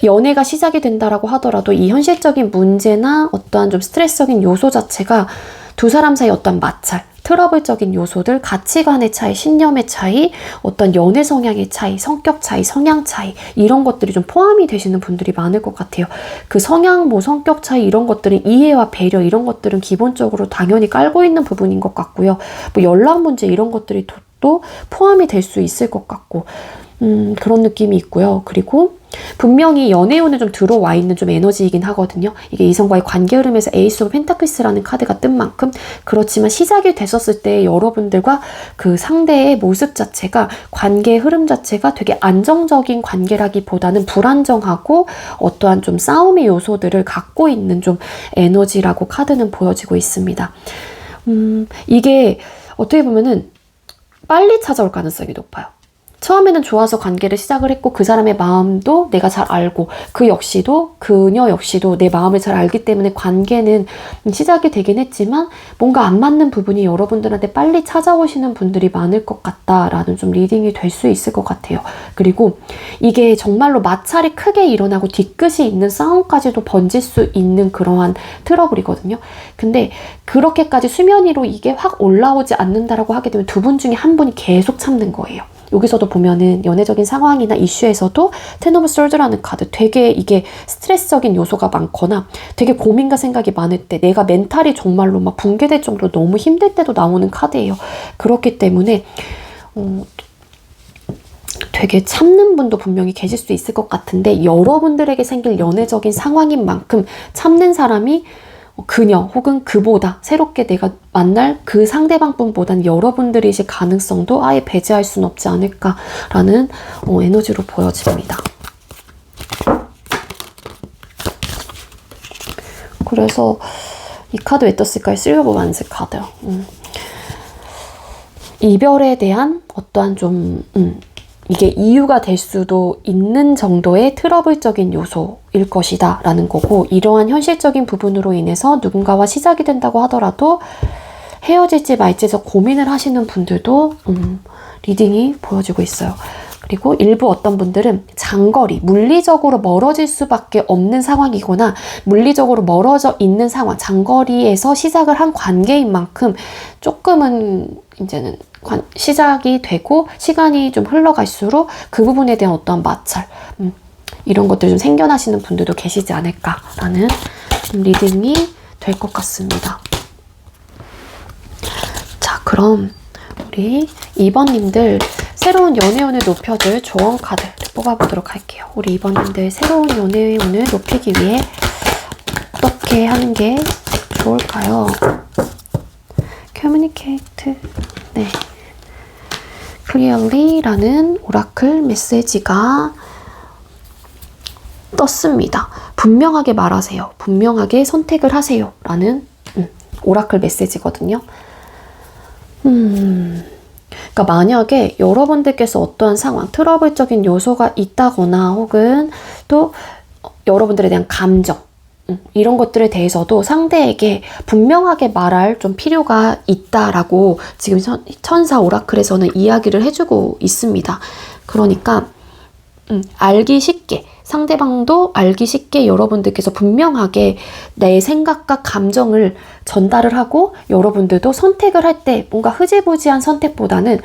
연애가 시작이 된다라고 하더라도 이 현실적인 문제나 어떠한 좀 스트레스적인 요소 자체가 두 사람 사이 어떤 마찰, 트러블적인 요소들, 가치관의 차이, 신념의 차이, 어떤 연애 성향의 차이, 성격 차이, 성향 차이 이런 것들이 좀 포함이 되시는 분들이 많을 것 같아요. 그 성향, 성격 차이 이런 것들은 이해와 배려 이런 것들은 기본적으로 당연히 깔고 있는 부분인 것 같고요. 연락 문제 이런 것들이 또 포함이 될 수 있을 것 같고 그런 느낌이 있고요. 그리고 분명히 연애운에 좀 들어와 있는 좀 에너지이긴 하거든요. 이게 이성과의 관계 흐름에서 에이스 오브 펜타클스라는 카드가 뜬 만큼 그렇지만 시작이 됐었을 때 여러분들과 그 상대의 모습 자체가 관계의 흐름 자체가 되게 안정적인 관계라기보다는 불안정하고 어떠한 좀 싸움의 요소들을 갖고 있는 좀 에너지라고 카드는 보여지고 있습니다. 이게 어떻게 보면은 빨리 찾아올 가능성이 높아요. 처음에는 좋아서 관계를 시작을 했고 그 사람의 마음도 내가 잘 알고 그녀 역시도 내 마음을 잘 알기 때문에 관계는 시작이 되긴 했지만 뭔가 안 맞는 부분이 여러분들한테 빨리 찾아오시는 분들이 많을 것 같다라는 좀 리딩이 될 수 있을 것 같아요. 그리고 이게 정말로 마찰이 크게 일어나고 뒤끝이 있는 싸움까지도 번질 수 있는 그러한 트러블이거든요. 근데 그렇게까지 수면 위로 이게 확 올라오지 않는다라고 하게 되면 두 분 중에 한 분이 계속 참는 거예요. 여기서도 보면은 연애적인 상황이나 이슈에서도 텐 오브 솔드라는 카드 되게 이게 스트레스적인 요소가 많거나 되게 고민과 생각이 많을 때 내가 멘탈이 정말로 막 붕괴될 정도로 너무 힘들 때도 나오는 카드예요. 그렇기 때문에 되게 참는 분도 분명히 계실 수 있을 것 같은데 여러분들에게 생길 연애적인 상황인 만큼 참는 사람이 그녀 혹은 그보다 새롭게 내가 만날 그 상대방 분보다는 여러분들이실 가능성도 아예 배제할 수는 없지 않을까라는 에너지로 보여집니다. 그래서 이 카드 왜 떴을까요? 실버 완스 카드. 이별에 대한 어떠한 좀 이게 이유가 될 수도 있는 정도의 트러블적인 요소일 것이다 라는 거고 이러한 현실적인 부분으로 인해서 누군가와 시작이 된다고 하더라도 헤어질지 말지에서 고민을 하시는 분들도 리딩이 보여지고 있어요. 그리고 일부 어떤 분들은 장거리, 물리적으로 멀어질 수밖에 없는 상황이거나 물리적으로 멀어져 있는 상황, 장거리에서 시작을 한 관계인 만큼 조금은 이제는 시작이 되고 시간이 좀 흘러갈수록 그 부분에 대한 어떤 마찰 이런 것들 좀 생겨나시는 분들도 계시지 않을까라는 리딩이 될 것 같습니다. 자, 그럼 우리 2번님들 새로운 연애운을 높여줄 조언 카드를 뽑아보도록 할게요. 우리 2번님들 새로운 연애운을 높이기 위해 어떻게 하는 게 좋을까요? Communicate. 네. Clearly라는 오라클 메시지가 떴습니다. 분명하게 말하세요. 분명하게 선택을 하세요. 라는 오라클 메시지거든요. 그러니까 만약에 여러분들께서 어떠한 상황, 트러블적인 요소가 있다거나 혹은 또 여러분들에 대한 감정, 이런 것들에 대해서도 상대에게 분명하게 말할 좀 필요가 있다라고 지금 천사 오라클에서는 이야기를 해주고 있습니다. 그러니까 알기 쉽게, 상대방도 알기 쉽게 여러분들께서 분명하게 내 생각과 감정을 전달을 하고, 여러분들도 선택을 할 때 뭔가 흐지부지한 선택보다는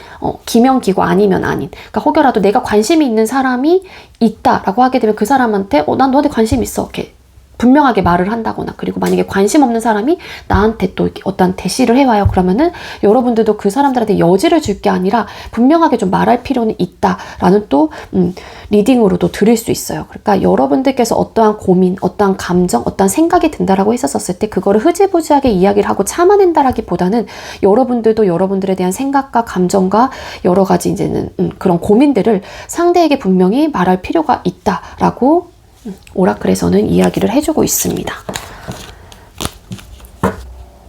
기명기고 아니면 아닌, 그러니까 혹여라도 내가 관심이 있는 사람이 있다라고 하게 되면 그 사람한테 난 너한테 관심 있어, 이렇게 분명하게 말을 한다거나, 그리고 만약에 관심 없는 사람이 나한테 또 어떤 대시를 해와요. 그러면은 여러분들도 그 사람들한테 여지를 줄 게 아니라 분명하게 좀 말할 필요는 있다라는 또 리딩으로도 들을 수 있어요. 그러니까 여러분들께서 어떠한 고민, 어떠한 감정, 어떠한 생각이 든다라고 했었을 때 그거를 흐지부지하게 이야기를 하고 참아낸다라기보다는 여러분들도 여러분들에 대한 생각과 감정과 여러 가지 이제는 그런 고민들을 상대에게 분명히 말할 필요가 있다라고 오라클에서는 이야기를 해주고 있습니다.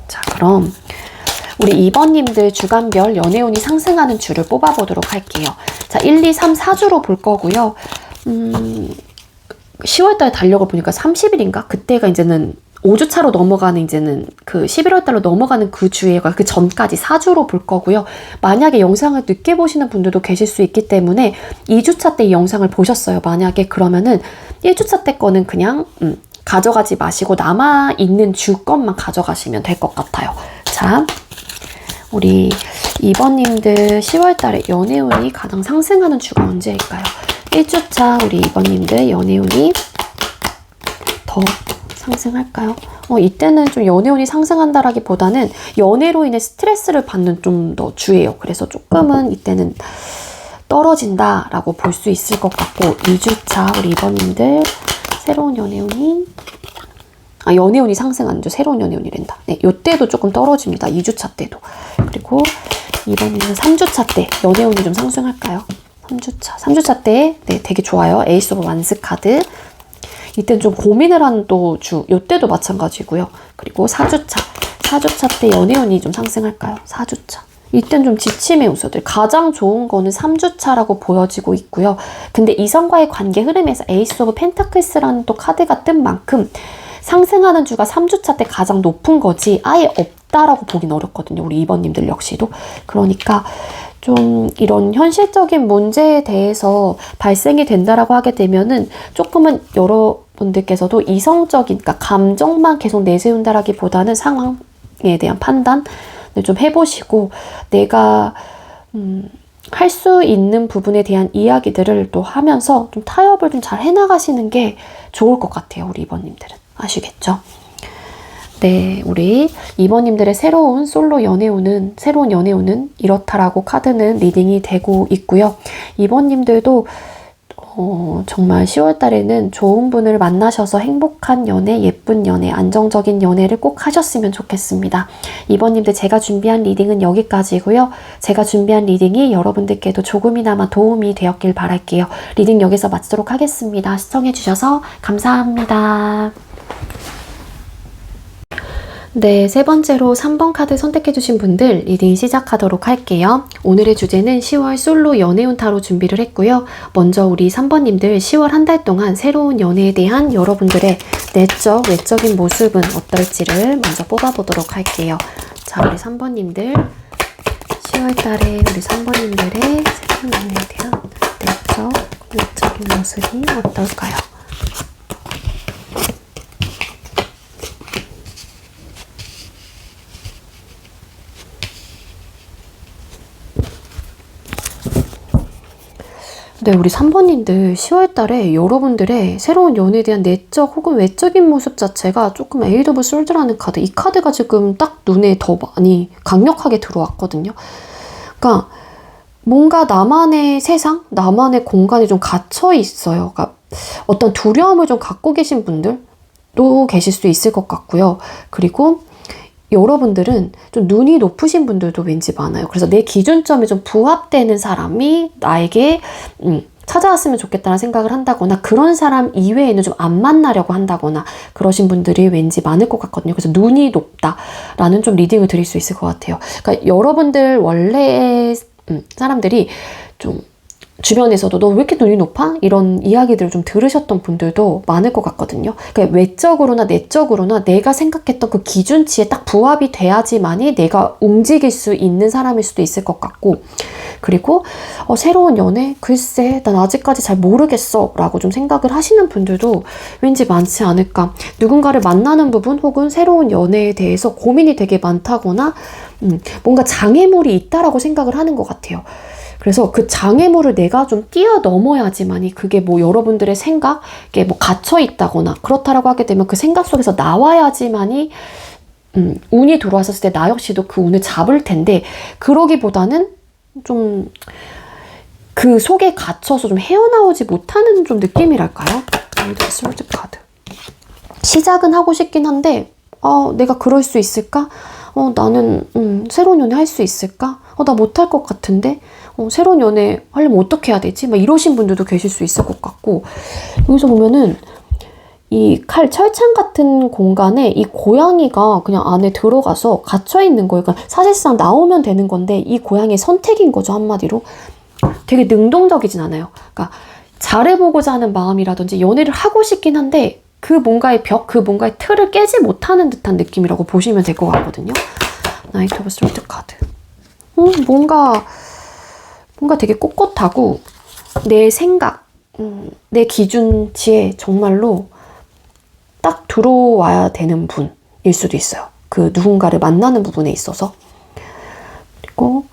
자, 그럼 우리 2번님들 주간별 연애운이 상승하는 주를 뽑아보도록 할게요. 자, 1, 2, 3, 4주로 볼 거고요. 10월달 달력을 보니까 30일인가? 그때가 이제는 5주차로 넘어가는, 이제는 그 11월달로 넘어가는 그 주에가 그 전까지 4주로 볼 거고요. 만약에 영상을 늦게 보시는 분들도 계실 수 있기 때문에 2주차 때 이 영상을 보셨어요. 만약에 그러면은 1주차 때 거는 그냥 가져가지 마시고 남아있는 주 것만 가져가시면 될 것 같아요. 자, 우리 2번님들 10월달에 연애운이 가장 상승하는 주가 언제일까요? 1주차 우리 2번님들 연애운이 더 상승할까요? 이때는 좀 연애운이 상승한다라기보다는 연애로 인해 스트레스를 받는 좀 더 주예요. 그래서 조금은 이때는 떨어진다라고 볼 수 있을 것 같고, 2주차 우리 2번님들 새로운 연애운이 연애운이 상승하는 주, 새로운 연애운이란다. 네, 요때도 조금 떨어집니다. 2주차 때도. 그리고 2번님은 3주차 때 연애운이 좀 상승할까요? 3주차 때 네, 되게 좋아요. 에이스 오브 완스 카드. 이때는 좀 고민을 하는 또 주, 요때도 마찬가지고요. 그리고 4주차 때 연애운이 좀 상승할까요? 4주차. 이때는 좀 지침의 요소들. 가장 좋은 거는 3주차라고 보여지고 있고요. 근데 이성과의 관계 흐름에서 에이스 오브 펜타클스라는 또 카드가 뜬 만큼 상승하는 주가 3주차 때 가장 높은 거지 아예 없다라고 보긴 어렵거든요. 우리 2번님들 역시도. 그러니까 좀 이런 현실적인 문제에 대해서 발생이 된다라고 하게 되면은 조금은 여러분들께서도 이성적인, 그러니까 감정만 계속 내세운다라기보다는 상황에 대한 판단을 좀 해보시고, 내가 할 수 있는 부분에 대한 이야기들을 또 하면서 좀 타협을 좀 잘 해나가시는 게 좋을 것 같아요. 우리 2번님들은. 아시겠죠? 네, 우리 2번님들의 새로운 새로운 연애운은 이렇다라고 카드는 리딩이 되고 있고요. 2번님들도 정말 10월 달에는 좋은 분을 만나셔서 행복한 연애, 예쁜 연애, 안정적인 연애를 꼭 하셨으면 좋겠습니다. 2번님들 제가 준비한 리딩은 여기까지고요. 제가 준비한 리딩이 여러분들께도 조금이나마 도움이 되었길 바랄게요. 리딩 여기서 마치도록 하겠습니다. 시청해주셔서 감사합니다. 네, 세 번째로 3번 카드 선택해주신 분들 리딩 시작하도록 할게요. 오늘의 주제는 10월 솔로 연애운 타로 준비를 했고요. 먼저 우리 3번님들 10월 한 달 동안 새로운 연애에 대한 여러분들의 내적, 외적인 모습은 어떨지를 먼저 뽑아보도록 할게요. 자, 우리 3번님들 10월 달에 우리 3번님들의 새로운 연애에 대한 내적, 외적인 모습이 어떨까요? 네, 우리 3번님들 10월 달에 여러분들의 새로운 연애에 대한 내적 혹은 외적인 모습 자체가 조금 에이드 오브 솔드라는 카드, 이 카드가 지금 딱 눈에 더 많이 강력하게 들어왔거든요. 그러니까 뭔가 나만의 세상, 나만의 공간에 좀 갇혀 있어요. 그러니까 어떤 두려움을 좀 갖고 계신 분들도 계실 수 있을 것 같고요. 그리고 여러분들은 좀 눈이 높으신 분들도 왠지 많아요. 그래서 내 기준점에 좀 부합되는 사람이 나에게 찾아왔으면 좋겠다는 생각을 한다거나, 그런 사람 이외에는 좀 안 만나려고 한다거나 그러신 분들이 왠지 많을 것 같거든요. 그래서 눈이 높다라는 좀 리딩을 드릴 수 있을 것 같아요. 그러니까 여러분들 원래 사람들이 좀 주변에서도 너 왜 이렇게 눈이 높아? 이런 이야기들을 좀 들으셨던 분들도 많을 것 같거든요. 그러니까 외적으로나 내적으로나 내가 생각했던 그 기준치에 딱 부합이 돼야지만이 내가 움직일 수 있는 사람일 수도 있을 것 같고, 그리고 새로운 연애? 글쎄 난 아직까지 잘 모르겠어 라고 좀 생각을 하시는 분들도 왠지 많지 않을까. 누군가를 만나는 부분 혹은 새로운 연애에 대해서 고민이 되게 많다거나 뭔가 장애물이 있다라고 생각을 하는 것 같아요. 그래서 그 장애물을 내가 좀 뛰어넘어야지만이 그게 뭐 여러분들의 생각에 뭐 갇혀 있다거나 그렇다라고 하게 되면 그 생각 속에서 나와야지만이 운이 들어왔었을 때 나 역시도 그 운을 잡을 텐데, 그러기보다는 좀 그 속에 갇혀서 좀 헤어나오지 못하는 좀 느낌이랄까요? 솔드 카드. 시작은 하고 싶긴 한데 내가 그럴 수 있을까? 나는 새로운 연애 할 수 있을까? 나 못할 것 같은데? 새로운 연애 하려면 어떻게 해야 되지? 막 이러신 분들도 계실 수 있을 것 같고, 여기서 보면은 이 칼 철창 같은 공간에 이 고양이가 그냥 안에 들어가서 갇혀 있는 거예요. 그러니까 사실상 나오면 되는 건데 이 고양이의 선택인 거죠, 한마디로. 되게 능동적이진 않아요. 그러니까 잘해보고자 하는 마음이라든지 연애를 하고 싶긴 한데 그 뭔가의 벽, 그 뭔가의 틀을 깨지 못하는 듯한 느낌이라고 보시면 될 것 같거든요. 나이트 오브 스워드 카드. 뭔가 되게 꼿꼿하고 내 생각, 내 기준치에 정말로 딱 들어와야 되는 분일 수도 있어요. 그 누군가를 만나는 부분에 있어서. 그리고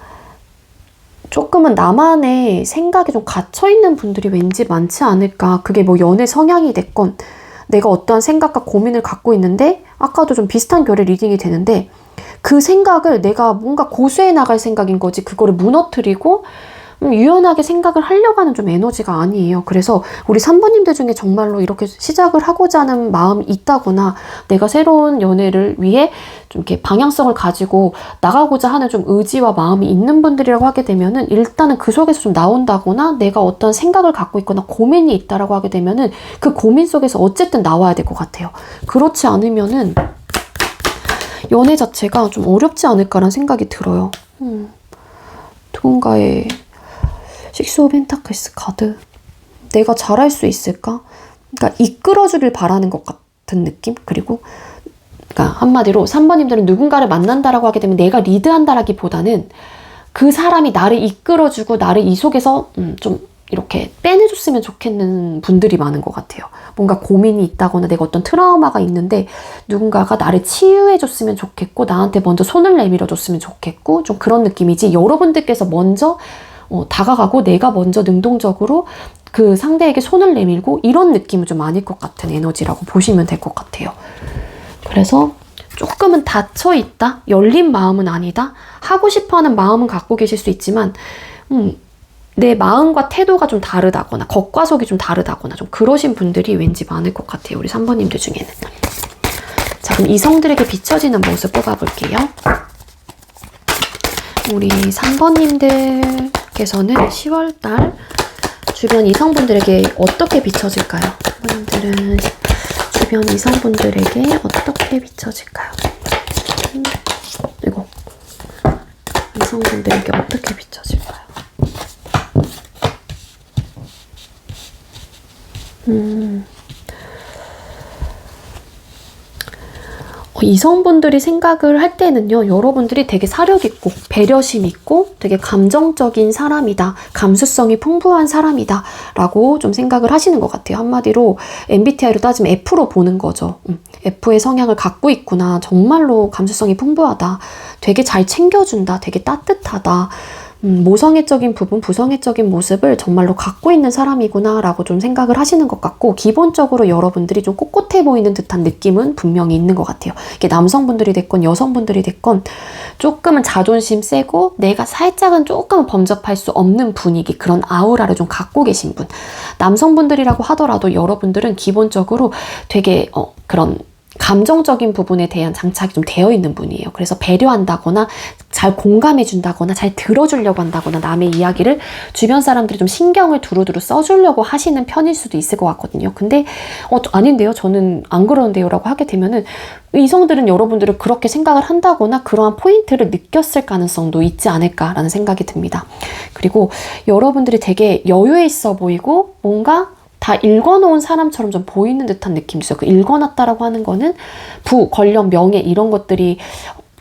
조금은 나만의 생각에 좀 갇혀있는 분들이 왠지 많지 않을까. 그게 뭐 연애 성향이 됐건 내가 어떠한 생각과 고민을 갖고 있는데, 아까도 좀 비슷한 결의 리딩이 되는데 그 생각을 내가 뭔가 고수해 나갈 생각인 거지 그거를 무너뜨리고 유연하게 생각을 하려고 하는 좀 에너지가 아니에요. 그래서 우리 3번님들 중에 정말로 이렇게 시작을 하고자 하는 마음이 있다거나 내가 새로운 연애를 위해 좀 이렇게 방향성을 가지고 나가고자 하는 좀 의지와 마음이 있는 분들이라고 하게 되면은 일단은 그 속에서 좀 나온다거나 내가 어떤 생각을 갖고 있거나 고민이 있다라고 하게 되면은 그 고민 속에서 어쨌든 나와야 될 것 같아요. 그렇지 않으면은 연애 자체가 좀 어렵지 않을까라는 생각이 들어요. 누군가의 식스 오브 펜타클스 카드. 내가 잘할 수 있을까? 그러니까 이끌어주길 바라는 것 같은 느낌? 그리고 그러니까 한마디로 3번님들은 누군가를 만난다라고 하게 되면 내가 리드한다라기보다는 그 사람이 나를 이끌어주고 나를 이 속에서 좀 이렇게 빼내줬으면 좋겠는 분들이 많은 것 같아요. 뭔가 고민이 있다거나 내가 어떤 트라우마가 있는데 누군가가 나를 치유해줬으면 좋겠고 나한테 먼저 손을 내밀어줬으면 좋겠고 좀 그런 느낌이지, 여러분들께서 먼저 다가가고 내가 먼저 능동적으로 그 상대에게 손을 내밀고 이런 느낌은 좀 아닐 것 같은 에너지라고 보시면 될 것 같아요. 그래서 조금은 닫혀있다? 열린 마음은 아니다? 하고 싶어하는 마음은 갖고 계실 수 있지만 내 마음과 태도가 좀 다르다거나 겉과 속이 좀 다르다거나 좀 그러신 분들이 왠지 많을 것 같아요. 우리 3번님들 중에는. 자, 그럼 이성들에게 비춰지는 모습 뽑아볼게요. 우리 3번님들께서는 10월달 주변 이성분들에게 어떻게 비춰질까요? 3번님들은 주변 이성분들에게 어떻게 비춰질까요? 이거 이성분들에게 어떻게 비춰질까요? 이성분들이 생각을 할 때는요, 여러분들이 되게 사력 있고 배려심 있고 되게 감정적인 사람이다, 감수성이 풍부한 사람이다 라고 좀 생각을 하시는 것 같아요. 한마디로 MBTI로 따지면 F로 보는 거죠. F의 성향을 갖고 있구나, 정말로 감수성이 풍부하다, 되게 잘 챙겨준다, 되게 따뜻하다, 모성애적인 부분, 부성애적인 모습을 정말로 갖고 있는 사람이구나 라고 좀 생각을 하시는 것 같고, 기본적으로 여러분들이 좀 꼿꼿해 보이는 듯한 느낌은 분명히 있는 것 같아요. 이게 남성분들이 됐건 여성분들이 됐건 조금은 자존심 세고 내가 살짝은 조금은 범접할 수 없는 분위기, 그런 아우라를 좀 갖고 계신 분. 남성분들이라고 하더라도 여러분들은 기본적으로 되게 그런 감정적인 부분에 대한 장착이 좀 되어 있는 분이에요. 그래서 배려한다거나 잘 공감해 준다거나 잘 들어주려고 한다거나 남의 이야기를 주변 사람들이 좀 신경을 두루두루 써주려고 하시는 편일 수도 있을 것 같거든요. 근데 아닌데요, 저는 안 그러는데요 라고 하게 되면은 이성들은 여러분들을 그렇게 생각을 한다거나 그러한 포인트를 느꼈을 가능성도 있지 않을까라는 생각이 듭니다. 그리고 여러분들이 되게 여유에 있어 보이고 뭔가 다 읽어놓은 사람처럼 좀 보이는 듯한 느낌이 있어요. 그 읽어놨다라고 하는 거는 권력, 명예 이런 것들이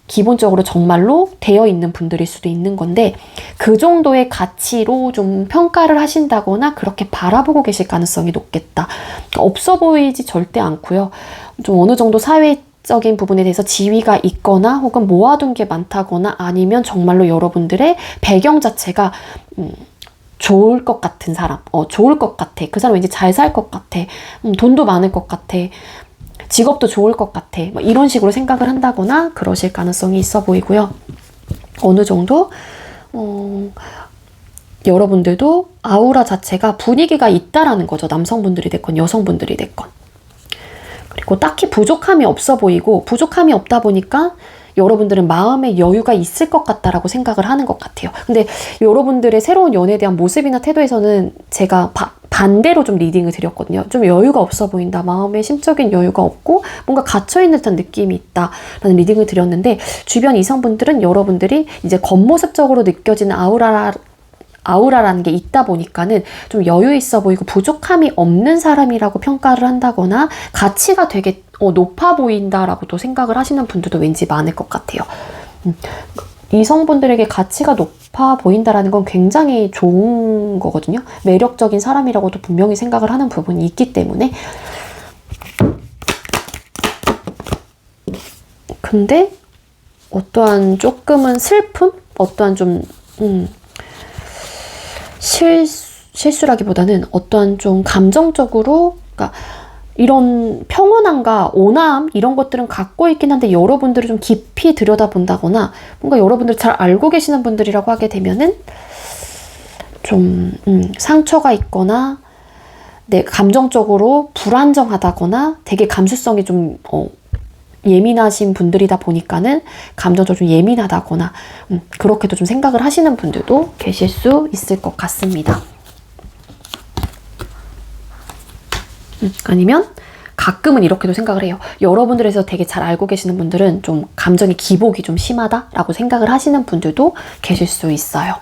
기본적으로 정말로 되어 있는 분들일 수도 있는 건데 그 정도의 가치로 좀 평가를 하신다거나 그렇게 바라보고 계실 가능성이 높겠다. 그러니까 없어 보이지 절대 않고요. 좀 어느 정도 사회적인 부분에 대해서 지위가 있거나 혹은 모아둔 게 많다거나 아니면 정말로 여러분들의 배경 자체가 좋을 것 같은 사람, 좋을 것 같아. 그 사람 왠지 잘 살 것 같아. 돈도 많을 것 같아. 직업도 좋을 것 같아. 뭐 이런 식으로 생각을 한다거나 그러실 가능성이 있어 보이고요. 어느 정도 여러분들도 아우라 자체가 분위기가 있다라는 거죠. 남성분들이 됐건 여성분들이 됐건. 그리고 딱히 부족함이 없어 보이고 부족함이 없다 보니까 여러분들은 마음의 여유가 있을 것 같다라고 생각을 하는 것 같아요. 근데 여러분들의 새로운 연애에 대한 모습이나 태도에서는 제가 반대로 좀 리딩을 드렸거든요. 좀 여유가 없어 보인다. 마음의 심적인 여유가 없고 뭔가 갇혀있는 듯한 느낌이 있다라는 리딩을 드렸는데 주변 이성분들은 여러분들이 이제 겉모습적으로 느껴지는 아우라라는 게 있다 보니까는 좀 여유 있어 보이고 부족함이 없는 사람이라고 평가를 한다거나 가치가 되게 높아 보인다라고도 생각을 하시는 분들도 왠지 많을 것 같아요. 이성분들에게 가치가 높아 보인다라는 건 굉장히 좋은 거거든요. 매력적인 사람이라고도 분명히 생각을 하는 부분이 있기 때문에. 근데 어떠한 조금은 슬픔? 어떠한 좀 실수라기보다는 어떠한 좀 감정적으로, 그러니까 이런 평온함과 온화함 이런 것들은 갖고 있긴 한데 여러분들을 좀 깊이 들여다본다거나 뭔가 여러분들 잘 알고 계시는 분들이라고 하게 되면은 좀 상처가 있거나 감정적으로 불안정하다거나 되게 감수성이 좀 예민하신 분들이다 보니까는 감정적으로 좀 예민하다거나 그렇게도 좀 생각을 하시는 분들도 계실 수 있을 것 같습니다. 아니면 가끔은 이렇게도 생각을 해요. 여러분들에서 되게 잘 알고 계시는 분들은 좀 감정의 기복이 좀 심하다라고 생각을 하시는 분들도 계실 수 있어요.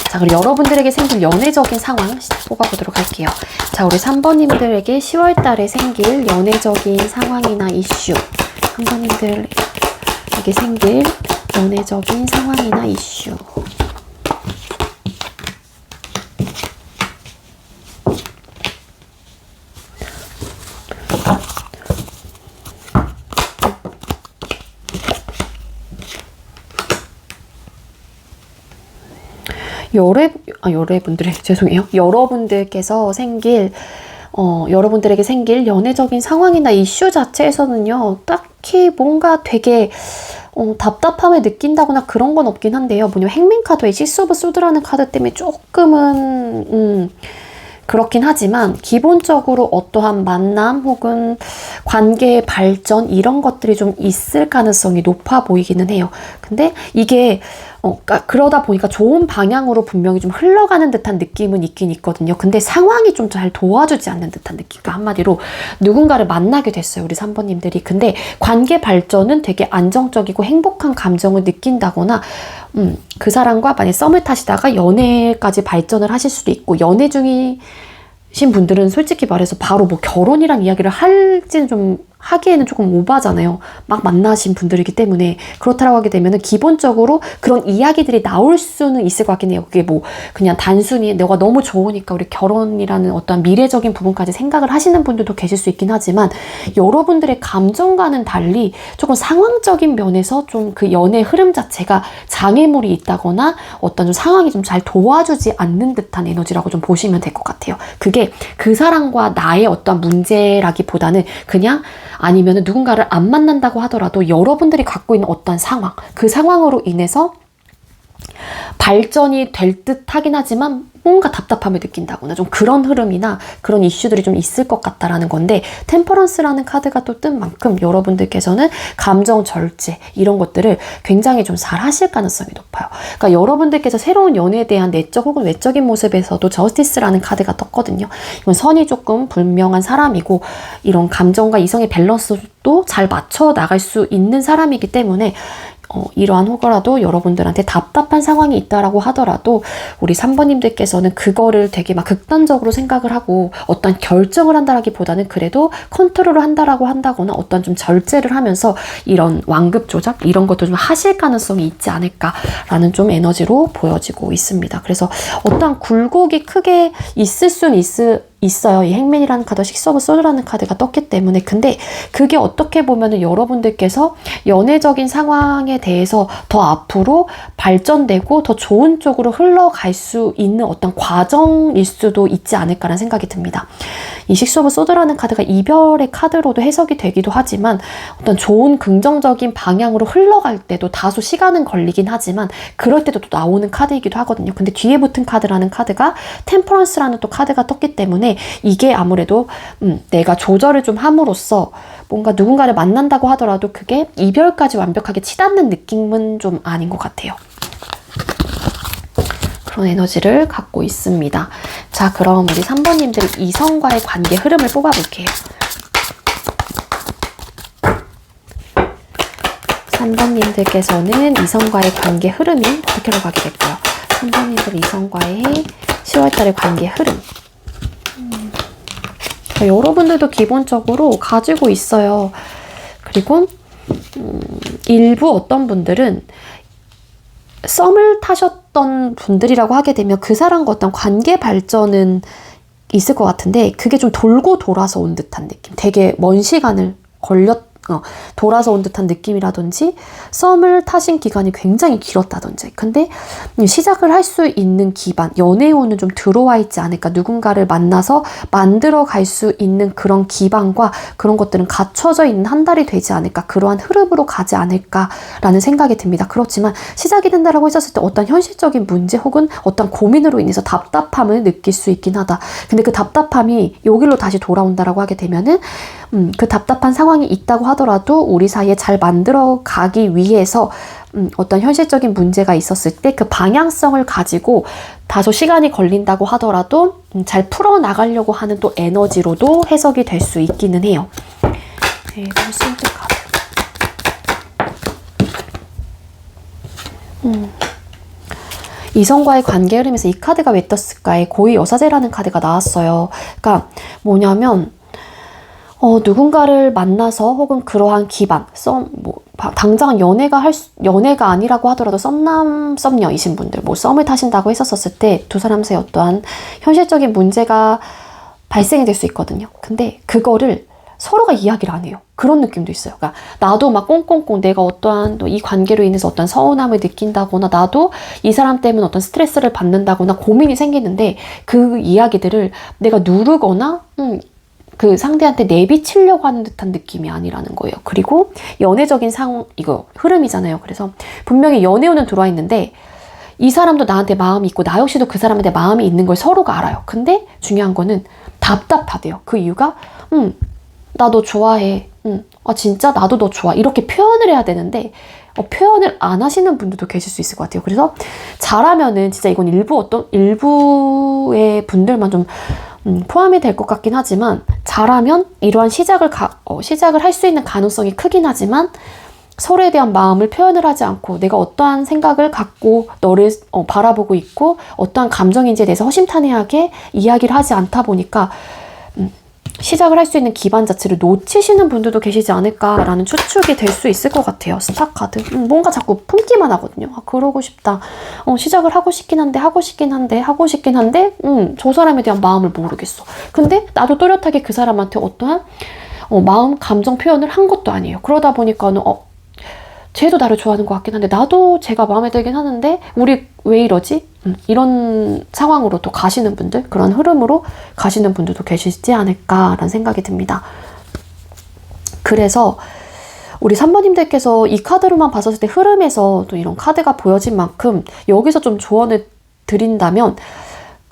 자, 그리고 여러분들에게 생길 연애적인 상황 뽑아보도록 할게요. 자, 우리 3번님들에게 10월 달에 생길 연애적인 상황이나 이슈. 3번님들에게 생길 연애적인 상황이나 이슈. 여러분들께서 생길 여러분들에게 생길 연애적인 상황이나 이슈 자체에서는요, 딱히 뭔가 되게 답답함을 느낀다거나 그런 건 없긴 한데요. 뭐냐면 행맨카드의 시스 오브 소드라는 카드 때문에 조금은 그렇긴 하지만 기본적으로 어떠한 만남 혹은 관계의 발전 이런 것들이 좀 있을 가능성이 높아 보이기는 해요. 근데 이게 그러다 보니까 좋은 방향으로 분명히 좀 흘러가는 듯한 느낌은 있긴 있거든요. 근데 상황이 좀 잘 도와주지 않는 듯한 느낌. 그러니까 한마디로 누군가를 만나게 됐어요, 우리 3번님들이. 근데 관계 발전은 되게 안정적이고 행복한 감정을 느낀다거나 그 사람과 만약 썸을 타시다가 연애까지 발전을 하실 수도 있고, 연애 중이신 분들은 솔직히 말해서 바로 뭐 결혼이란 이야기를 할지는 좀 하기에는 조금 오바잖아요. 막 만나신 분들이기 때문에. 그렇다고 하게 되면은 기본적으로 그런 이야기들이 나올 수는 있을 것 같긴 해요. 그게 뭐 그냥 단순히 내가 너무 좋으니까 우리 결혼이라는 어떤 미래적인 부분까지 생각을 하시는 분들도 계실 수 있긴 하지만, 여러분들의 감정과는 달리 조금 상황적인 면에서 좀 그 연애 흐름 자체가 장애물이 있다거나 어떤 좀 상황이 좀 잘 도와주지 않는 듯한 에너지라고 좀 보시면 될 것 같아요. 그게 그 사람과 나의 어떤 문제라기보다는 그냥, 아니면 누군가를 안 만난다고 하더라도 여러분들이 갖고 있는 어떤 상황, 그 상황으로 인해서 발전이 될 듯 하긴 하지만 뭔가 답답함을 느낀다거나 좀 그런 흐름이나 그런 이슈들이 좀 있을 것 같다라는 건데, 템퍼런스라는 카드가 또 뜬 만큼 여러분들께서는 감정 절제 이런 것들을 굉장히 좀 잘 하실 가능성이 높아요. 그러니까 여러분들께서 새로운 연애에 대한 내적 혹은 외적인 모습에서도 저스티스라는 카드가 떴거든요. 이건 선이 조금 분명한 사람이고 이런 감정과 이성의 밸런스도 잘 맞춰 나갈 수 있는 사람이기 때문에 이러한 혹여라도 여러분들한테 답답한 상황이 있다라고 하더라도 우리 3번님들께서는 그거를 되게 막 극단적으로 생각을 하고 어떤 결정을 한다라기보다는 그래도 컨트롤을 한다라고 한다거나 어떤 좀 절제를 하면서 이런 완급 조작 이런 것도 좀 하실 가능성이 있지 않을까라는 좀 에너지로 보여지고 있습니다. 그래서 어떠한 굴곡이 크게 있을 수는 있어요. 이 행맨이라는 카드, 식스 오브 소드라는 카드가 떴기 때문에. 근데 그게 어떻게 보면은 여러분들께서 연애적인 상황에 대해서 더 앞으로 발전되고 더 좋은 쪽으로 흘러갈 수 있는 어떤 과정일 수도 있지 않을까라는 생각이 듭니다. 이 식스 오브 소드라는 카드가 이별의 카드로도 해석이 되기도 하지만 어떤 좋은 긍정적인 방향으로 흘러갈 때도 다소 시간은 걸리긴 하지만 그럴 때도 또 나오는 카드이기도 하거든요. 근데 뒤에 붙은 카드라는 카드가 템퍼런스라는 또 카드가 떴기 때문에 이게 아무래도 내가 조절을 좀 함으로써 뭔가 누군가를 만난다고 하더라도 그게 이별까지 완벽하게 치닫는 느낌은 좀 아닌 것 같아요. 그런 에너지를 갖고 있습니다. 자, 그럼 우리 3번님들 이성과의 관계 흐름을 뽑아볼게요. 3번님들께서는 이성과의 관계 흐름이 어떻게 흘러가게 될까요? 3번님들 이성과의 10월달의 관계 흐름. 여러분들도 기본적으로 가지고 있어요. 그리고 일부 어떤 분들은 썸을 타셨던 분들이라고 하게 되면 그 사람과 어떤 관계 발전은 있을 것 같은데 그게 좀 돌고 돌아서 온 듯한 느낌. 되게 먼 시간을 돌아서 온 듯한 느낌이라든지 썸을 타신 기간이 굉장히 길었다든지 근데 시작을 할 수 있는 기반, 연애운은 좀 들어와 있지 않을까. 누군가를 만나서 만들어 갈 수 있는 그런 기반과 그런 것들은 갖춰져 있는 한 달이 되지 않을까. 그러한 흐름으로 가지 않을까라는 생각이 듭니다. 그렇지만 시작이 된다라고 했었을 때 어떤 현실적인 문제 혹은 어떤 고민으로 인해서 답답함을 느낄 수 있긴 하다. 근데 그 답답함이 여기로 다시 돌아온다라고 하게 되면은 그 답답한 상황이 있다고 하더라도 우리 사이에 잘 만들어 가기 위해서 어떤 현실적인 문제가 있었을 때 그 방향성을 가지고 다소 시간이 걸린다고 하더라도 잘 풀어나가려고 하는 또 에너지로도 해석이 될 수 있기는 해요. 네, 심플 카드. 이성과의 관계 흐름에서 이 카드가 왜 떴을까에 고위 여사제라는 카드가 나왔어요. 그러니까 뭐냐면 누군가를 만나서 혹은 그러한 기반, 당장 연애가 아니라고 하더라도 썸남, 썸녀이신 분들, 썸을 타신다고 했었을 때 두 사람 사이에 어떠한 현실적인 문제가 발생이 될 수 있거든요. 근데 그거를 서로가 이야기를 안 해요. 그런 느낌도 있어요. 그러니까 나도 막 꽁꽁꽁 내가 어떠한 또 이 관계로 인해서 어떤 서운함을 느낀다거나 나도 이 사람 때문에 어떤 스트레스를 받는다거나 고민이 생기는데 그 이야기들을 내가 누르거나 그 상대한테 내비치려고 하는 듯한 느낌이 아니라는 거예요. 그리고 연애적인 이거 흐름이잖아요. 그래서 분명히 연애운은 들어와 있는데 이 사람도 나한테 마음이 있고 나 역시도 그 사람한테 마음이 있는 걸 서로가 알아요. 근데 중요한 거는 답답하대요. 그 이유가 나 너 좋아해. 진짜 나도 너 좋아. 이렇게 표현을 해야 되는데 표현을 안 하시는 분들도 계실 수 있을 것 같아요. 그래서 잘하면은 진짜 이건 일부의 분들만 좀 포함이 될 것 같긴 하지만 잘하면 이러한 시작을 할 수 있는 가능성이 크긴 하지만 서로에 대한 마음을 표현을 하지 않고 내가 어떠한 생각을 갖고 너를 바라보고 있고 어떠한 감정인지에 대해서 허심탄회하게 이야기를 하지 않다 보니까 시작을 할 수 있는 기반 자체를 놓치시는 분들도 계시지 않을까라는 추측이 될 수 있을 것 같아요. 스타카드. 뭔가 자꾸 품기만 하거든요. 그러고 싶다. 시작을 하고 싶긴 한데 저 사람에 대한 마음을 모르겠어. 근데 나도 또렷하게 그 사람한테 어떠한 마음, 감정 표현을 한 것도 아니에요. 그러다 보니까는 쟤도 나를 좋아하는 것 같긴 한데 나도 쟤가 마음에 들긴 하는데 우리 왜 이러지? 이런 상황으로 또 가시는 분들, 그런 흐름으로 가시는 분들도 계시지 않을까라는 생각이 듭니다. 그래서 우리 3번님들께서 이 카드로만 봤었을 때 흐름에서 또 이런 카드가 보여진 만큼 여기서 좀 조언을 드린다면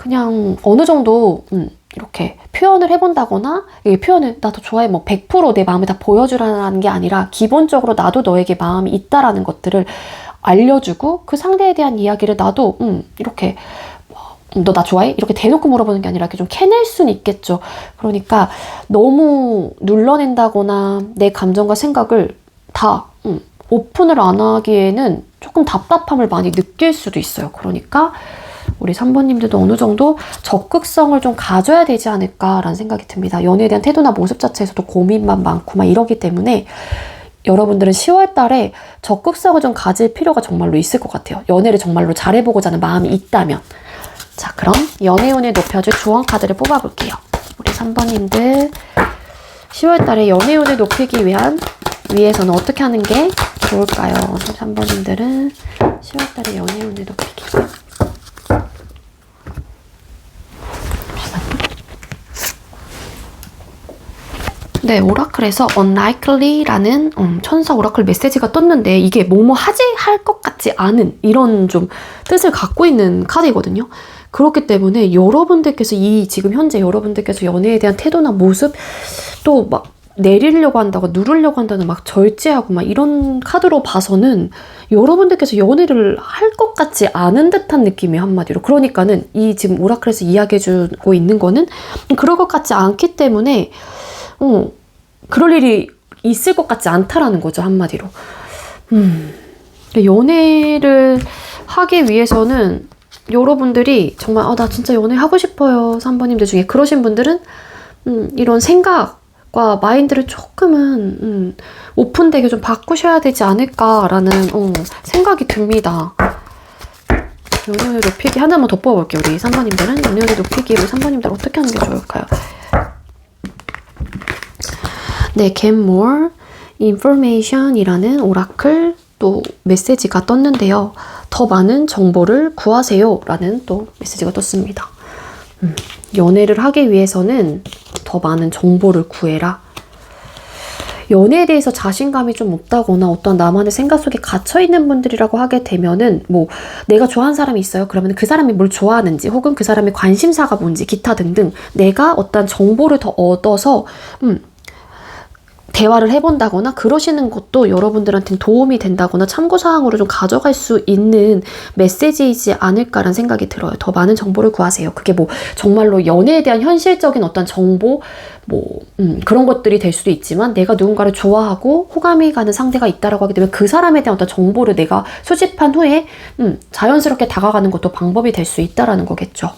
그냥 어느 정도 이렇게 표현을 해본다거나 이 표현을 나도 좋아해 100% 내 마음을 다 보여주라는 게 아니라 기본적으로 나도 너에게 마음이 있다라는 것들을 알려주고 그 상대에 대한 이야기를 나도 이렇게 너 나 좋아해? 이렇게 대놓고 물어보는 게 아니라 이렇게 좀 캐낼 수는 있겠죠. 그러니까 너무 눌러낸다거나 내 감정과 생각을 다 오픈을 안 하기에는 조금 답답함을 많이 느낄 수도 있어요. 그러니까 우리 3번님들도 어느 정도 적극성을 좀 가져야 되지 않을까라는 생각이 듭니다. 연애에 대한 태도나 모습 자체에서도 고민만 많고 막 이러기 때문에 여러분들은 10월 달에 적극성을 좀 가질 필요가 정말로 있을 것 같아요. 연애를 정말로 잘해보고자 하는 마음이 있다면. 자, 그럼 연애운을 높여줄 조언 카드를 뽑아볼게요. 우리 3번님들 10월 달에 연애운을 높이기 위해서는 어떻게 하는 게 좋을까요? 3번님들은 10월 달에 연애운을 높이기. 네, 오라클에서 unlikely라는 천사 오라클 메시지가 떴는데 이게 뭐뭐 하지 할 것 같지 않은 이런 좀 뜻을 갖고 있는 카드이거든요. 그렇기 때문에 여러분들께서 지금 현재 여러분들께서 연애에 대한 태도나 모습 또 막 내리려고 한다고 누르려고 한다는 막 절제하고 막 이런 카드로 봐서는 여러분들께서 연애를 할 것 같지 않은 듯한 느낌이에요, 한마디로. 그러니까는 이 지금 오라클에서 이야기해주고 있는 거는 그럴 것 같지 않기 때문에 그럴 일이 있을 것 같지 않다라는 거죠, 한마디로. 연애를 하기 위해서는 여러분들이 정말 나 진짜 연애하고 싶어요, 3번님들 중에 그러신 분들은 이런 생각과 마인드를 조금은 오픈되게 좀 바꾸셔야 되지 않을까라는 생각이 듭니다. 연애운을 높이기 하나만 더 뽑아볼게요. 우리 3번님들은 연애운을 높이기로 3번님들 어떻게 하는 게 좋을까요? 네, get more information이라는 오라클 또 메시지가 떴는데요. 더 많은 정보를 구하세요 라는 또 메시지가 떴습니다. 연애를 하기 위해서는 더 많은 정보를 구해라. 연애에 대해서 자신감이 좀 없다거나 어떤 나만의 생각 속에 갇혀있는 분들이라고 하게 되면은 내가 좋아하는 사람이 있어요. 그러면 그 사람이 뭘 좋아하는지 혹은 그 사람의 관심사가 뭔지 기타 등등 내가 어떤 정보를 더 얻어서 대화를 해본다거나 그러시는 것도 여러분들한테는 도움이 된다거나 참고사항으로 좀 가져갈 수 있는 메시지이지 않을까라는 생각이 들어요. 더 많은 정보를 구하세요. 그게 정말로 연애에 대한 현실적인 어떤 정보 그런 것들이 될 수도 있지만 내가 누군가를 좋아하고 호감이 가는 상대가 있다라고 하게 되면 그 사람에 대한 어떤 정보를 내가 수집한 후에 자연스럽게 다가가는 것도 방법이 될 수 있다라는 거겠죠.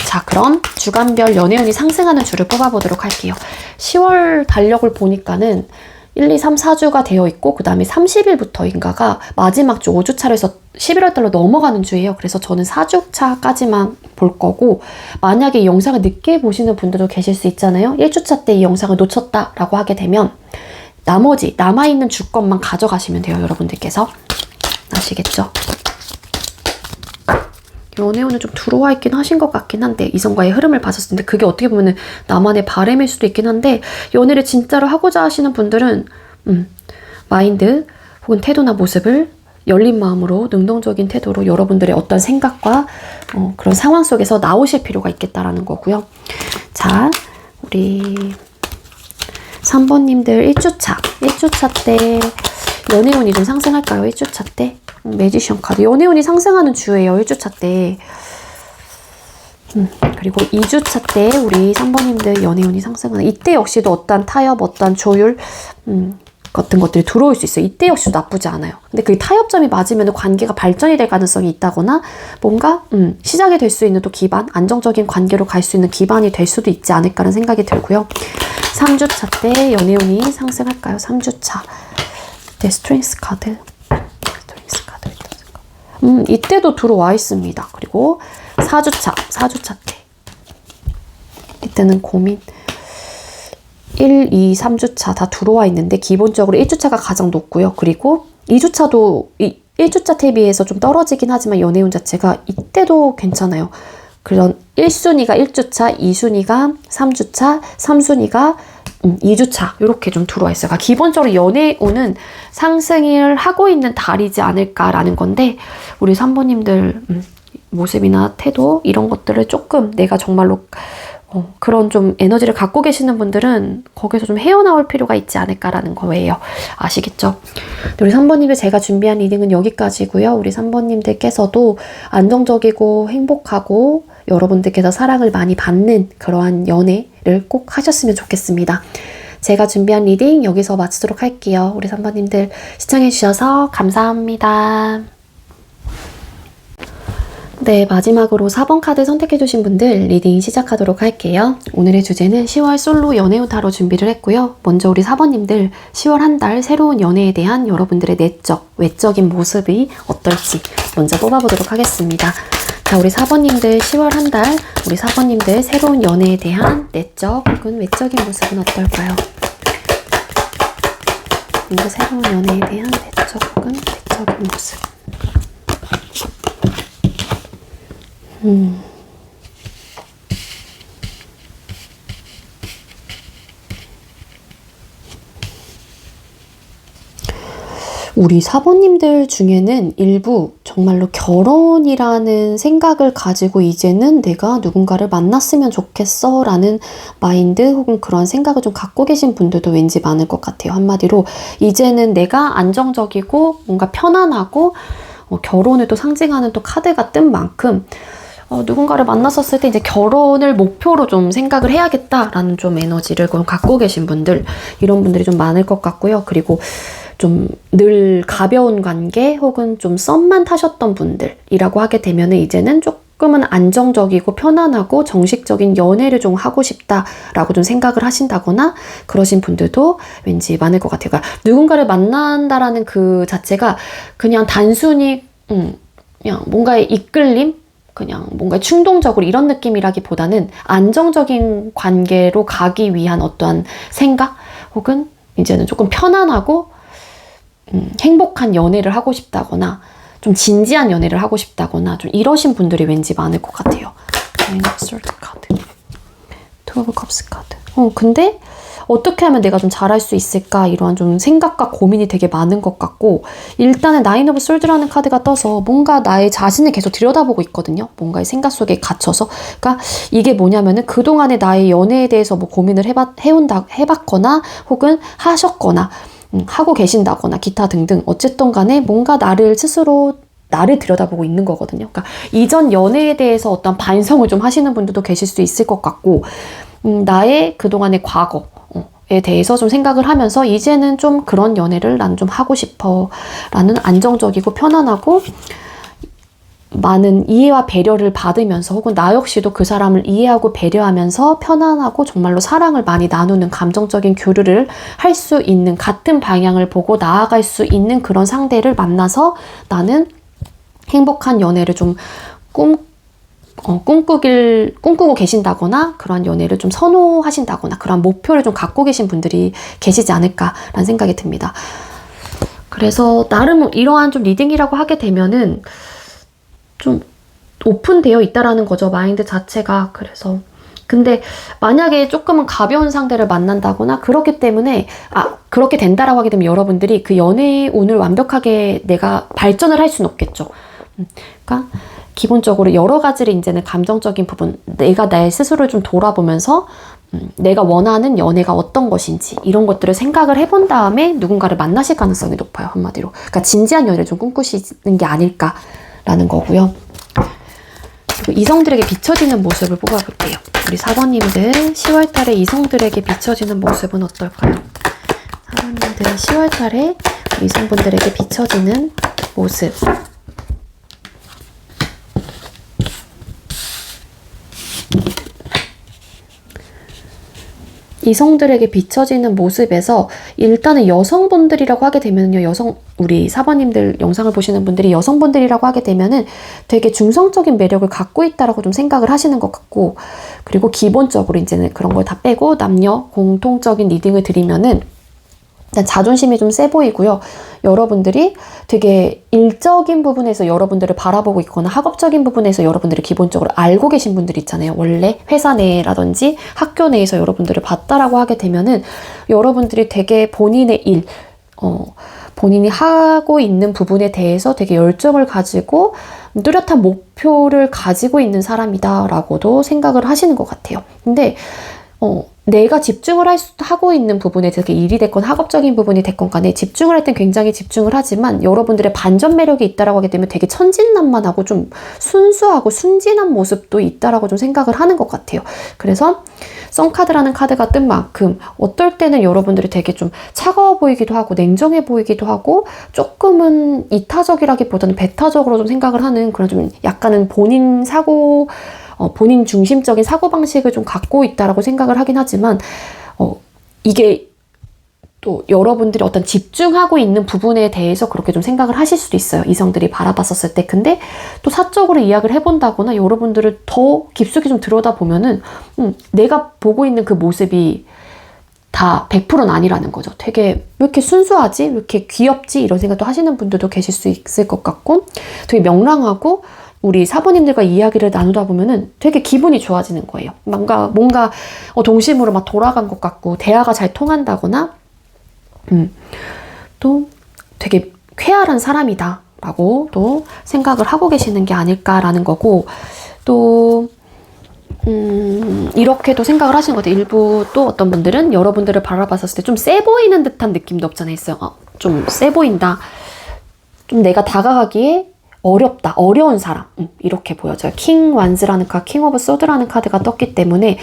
자, 그럼 주간별 연애운이 상승하는 주를 뽑아보도록 할게요. 10월 달력을 보니까는 1, 2, 3, 4주가 되어 있고 그 다음에 30일부터인가가 마지막 주 5주차로 해서 11월 달로 넘어가는 주예요. 그래서 저는 4주차까지만 볼 거고 만약에 이 영상을 늦게 보시는 분들도 계실 수 있잖아요. 1주차 때 이 영상을 놓쳤다라고 하게 되면 나머지 남아있는 주 것만 가져가시면 돼요. 여러분들께서. 아시겠죠? 연애운은 좀 들어와 있긴 하신 것 같긴 한데 이성과의 흐름을 봤었을 때 그게 어떻게 보면 나만의 바람일 수도 있긴 한데 연애를 진짜로 하고자 하시는 분들은 마인드 혹은 태도나 모습을 열린 마음으로 능동적인 태도로 여러분들의 어떤 생각과 그런 상황 속에서 나오실 필요가 있겠다라는 거고요. 자, 우리 3번님들 1주차 때 연애운이 좀 상승할까요? 1주차 때? 매지션 카드. 연애운이 상승하는 주예요. 1주차 때. 그리고 2주차 때 우리 3번님들 연애운이 상승하는 이때 역시도 어떤 타협, 어떤 조율 같은 것들이 들어올 수 있어요. 이때 역시도 나쁘지 않아요. 근데 그 타협점이 맞으면 관계가 발전이 될 가능성이 있다거나 뭔가 시작이 될 수 있는 또 기반, 안정적인 관계로 갈 수 있는 기반이 될 수도 있지 않을까라는 생각이 들고요. 3주차 때 연애운이 상승할까요? 3주차. 네, 스트렝스 카드. 이때도 들어와 있습니다. 그리고 4주차 때. 이때는 고민. 1, 2, 3주차 다 들어와 있는데 기본적으로 1주차가 가장 높고요. 그리고 2주차도 1주차 대비해서 좀 떨어지긴 하지만 연애운 자체가 이때도 괜찮아요. 그런 1순위가 1주차, 2순위가 3주차, 3순위가 2주차 이렇게 좀 들어와 있어요. 그러니까 기본적으로 연애운은 상승을 하고 있는 달이지 않을까라는 건데 우리 3번님들 모습이나 태도 이런 것들을 조금 내가 정말로 그런 좀 에너지를 갖고 계시는 분들은 거기서 좀 헤어나올 필요가 있지 않을까라는 거예요. 아시겠죠? 우리 3번님들 제가 준비한 리딩은 여기까지고요. 우리 3번님들께서도 안정적이고 행복하고 여러분들께서 사랑을 많이 받는 그러한 연애를 꼭 하셨으면 좋겠습니다. 제가 준비한 리딩 여기서 마치도록 할게요. 우리 3번님들 시청해주셔서 감사합니다. 네, 마지막으로 4번 카드 선택해주신 분들 리딩 시작하도록 할게요. 오늘의 주제는 10월 솔로 연애운 타로 준비를 했고요. 먼저 우리 4번님들 10월 한 달 새로운 연애에 대한 여러분들의 내적, 외적인 모습이 어떨지 먼저 뽑아보도록 하겠습니다. 자, 우리 4번님들 10월 한 달 우리 4번님들 새로운 연애에 대한 내적 혹은 외적인 모습은 어떨까요? 그리고 새로운 연애에 대한 내적 혹은 외적인 모습. 우리 4번님들 중에는 일부 정말로 결혼이라는 생각을 가지고 이제는 내가 누군가를 만났으면 좋겠어 라는 마인드 혹은 그런 생각을 좀 갖고 계신 분들도 왠지 많을 것 같아요. 한마디로 이제는 내가 안정적이고 뭔가 편안하고 결혼을 또 상징하는 또 카드가 뜬 만큼 누군가를 만났었을 때 이제 결혼을 목표로 좀 생각을 해야겠다라는 좀 에너지를 갖고 계신 분들, 이런 분들이 좀 많을 것 같고요. 그리고 좀 늘 가벼운 관계 혹은 좀 썸만 타셨던 분들이라고 하게 되면은 이제는 조금은 안정적이고 편안하고 정식적인 연애를 좀 하고 싶다라고 좀 생각을 하신다거나 그러신 분들도 왠지 많을 것 같아요. 그러니까 누군가를 만난다라는 그 자체가 그냥 단순히 그냥 뭔가의 이끌림? 그냥 뭔가 충동적으로 이런 느낌이라기보다는 안정적인 관계로 가기 위한 어떠한 생각 혹은 이제는 조금 편안하고 행복한 연애를 하고 싶다거나 좀 진지한 연애를 하고 싶다거나 좀 이러신 분들이 왠지 많을 것 같아요. Nine of Swords 카드, Two of Cups 카드. 근데 어떻게 하면 내가 좀 잘할 수 있을까 이러한 좀 생각과 고민이 되게 많은 것 같고, 일단은 나인 오브 솔드라는 카드가 떠서 뭔가 나의 자신을 계속 들여다보고 있거든요. 뭔가의 생각 속에 갇혀서. 그러니까 이게 뭐냐면은 그동안의 나의 연애에 대해서 뭐 고민을 해봤거나 혹은 하셨거나 하고 계신다거나 기타 등등 어쨌든 간에 뭔가 나를 스스로 나를 들여다보고 있는 거거든요. 그러니까 이전 연애에 대해서 어떤 반성을 좀 하시는 분들도 계실 수 있을 것 같고, 나의 그동안의 과거에 대해서 좀 생각을 하면서 이제는 좀 그런 연애를 난 좀 하고 싶어 라는 안정적이고 편안하고 많은 이해와 배려를 받으면서 혹은 나 역시도 그 사람을 이해하고 배려하면서 편안하고 정말로 사랑을 많이 나누는 감정적인 교류를 할 수 있는, 같은 방향을 보고 나아갈 수 있는 그런 상대를 만나서 나는 행복한 연애를 좀 꿈꾸고 계신다거나 그런 연애를 좀 선호하신다거나 그런 목표를 좀 갖고 계신 분들이 계시지 않을까라는 생각이 듭니다. 그래서 나름 이러한 좀 리딩이라고 하게 되면은 좀 오픈되어 있다라는 거죠, 마인드 자체가. 그래서 근데 만약에 조금은 가벼운 상대를 만난다거나 그렇기 때문에 그렇게 된다라고 하게 되면 여러분들이 그 연애의 운을 완벽하게 내가 발전을 할 수는 없겠죠. 그러니까 기본적으로 여러 가지를 이제는 감정적인 부분, 내가 날 스스로를 좀 돌아보면서 내가 원하는 연애가 어떤 것인지 이런 것들을 생각을 해본 다음에 누군가를 만나실 가능성이 높아요, 한마디로. 그러니까 진지한 연애를 좀 꿈꾸시는 게 아닐까라는 거고요. 그리고 이성들에게 비춰지는 모습을 뽑아볼게요. 우리 4번님들 10월달에 이성들에게 비춰지는 모습은 어떨까요? 4번님들 10월달에 이성분들에게 비춰지는 모습. 이성들에게 비춰지는 모습에서 일단은 여성분들이라고 하게 되면요, 우리 4번님들 영상을 보시는 분들이 여성분들이라고 하게 되면은 되게 중성적인 매력을 갖고 있다라고 좀 생각을 하시는 것 같고, 그리고 기본적으로 이제는 그런 걸 다 빼고 남녀 공통적인 리딩을 드리면은 일단 자존심이 좀 세 보이고요. 여러분들이 되게 일적인 부분에서 여러분들을 바라보고 있거나 학업적인 부분에서 여러분들이 기본적으로 알고 계신 분들 있잖아요. 원래 회사 내라든지 학교 내에서 여러분들을 봤다라고 하게 되면은 여러분들이 되게 본인의 일, 본인이 하고 있는 부분에 대해서 되게 열정을 가지고 뚜렷한 목표를 가지고 있는 사람이다라고도 생각을 하시는 것 같아요. 근데 내가 집중을 하고 있는 부분에 되게 일이 됐건 학업적인 부분이 됐건 간에 집중을 할 땐 굉장히 집중을 하지만 여러분들의 반전 매력이 있다라고 하게 되면 되게 천진난만하고 좀 순수하고 순진한 모습도 있다라고 좀 생각을 하는 것 같아요. 그래서 썬카드라는 카드가 뜬 만큼 어떨 때는 여러분들이 되게 좀 차가워 보이기도 하고 냉정해 보이기도 하고 조금은 이타적이라기보다는 배타적으로 좀 생각을 하는 그런 좀 약간은 본인 중심적인 사고방식을 좀 갖고 있다라고 생각을 하긴 하지만, 이게 또 여러분들이 어떤 집중하고 있는 부분에 대해서 그렇게 좀 생각을 하실 수도 있어요. 이성들이 바라봤었을 때. 근데 또 사적으로 이야기를 해본다거나 여러분들을 더 깊숙이 좀 들여다보면은, 내가 보고 있는 그 모습이 다 100%는 아니라는 거죠. 되게 왜 이렇게 순수하지? 왜 이렇게 귀엽지? 이런 생각도 하시는 분들도 계실 수 있을 것 같고, 되게 명랑하고, 우리 사부님들과 이야기를 나누다 보면은 되게 기분이 좋아지는 거예요. 뭔가 동심으로 막 돌아간 것 같고 대화가 잘 통한다거나 또 되게 쾌활한 사람이다 라고 또 생각을 하고 계시는 게 아닐까라는 거고, 또 이렇게도 생각을 하시는 것 같아요. 일부 또 어떤 분들은 여러분들을 바라봤을 때 좀 세 보이는 듯한 느낌도 없잖아요. 좀 세 보인다. 좀 내가 다가가기에 어렵다, 어려운 사람, 이렇게 보여져요. 킹 완즈라는 킹 오브 소드라는 카드가 떴기 때문에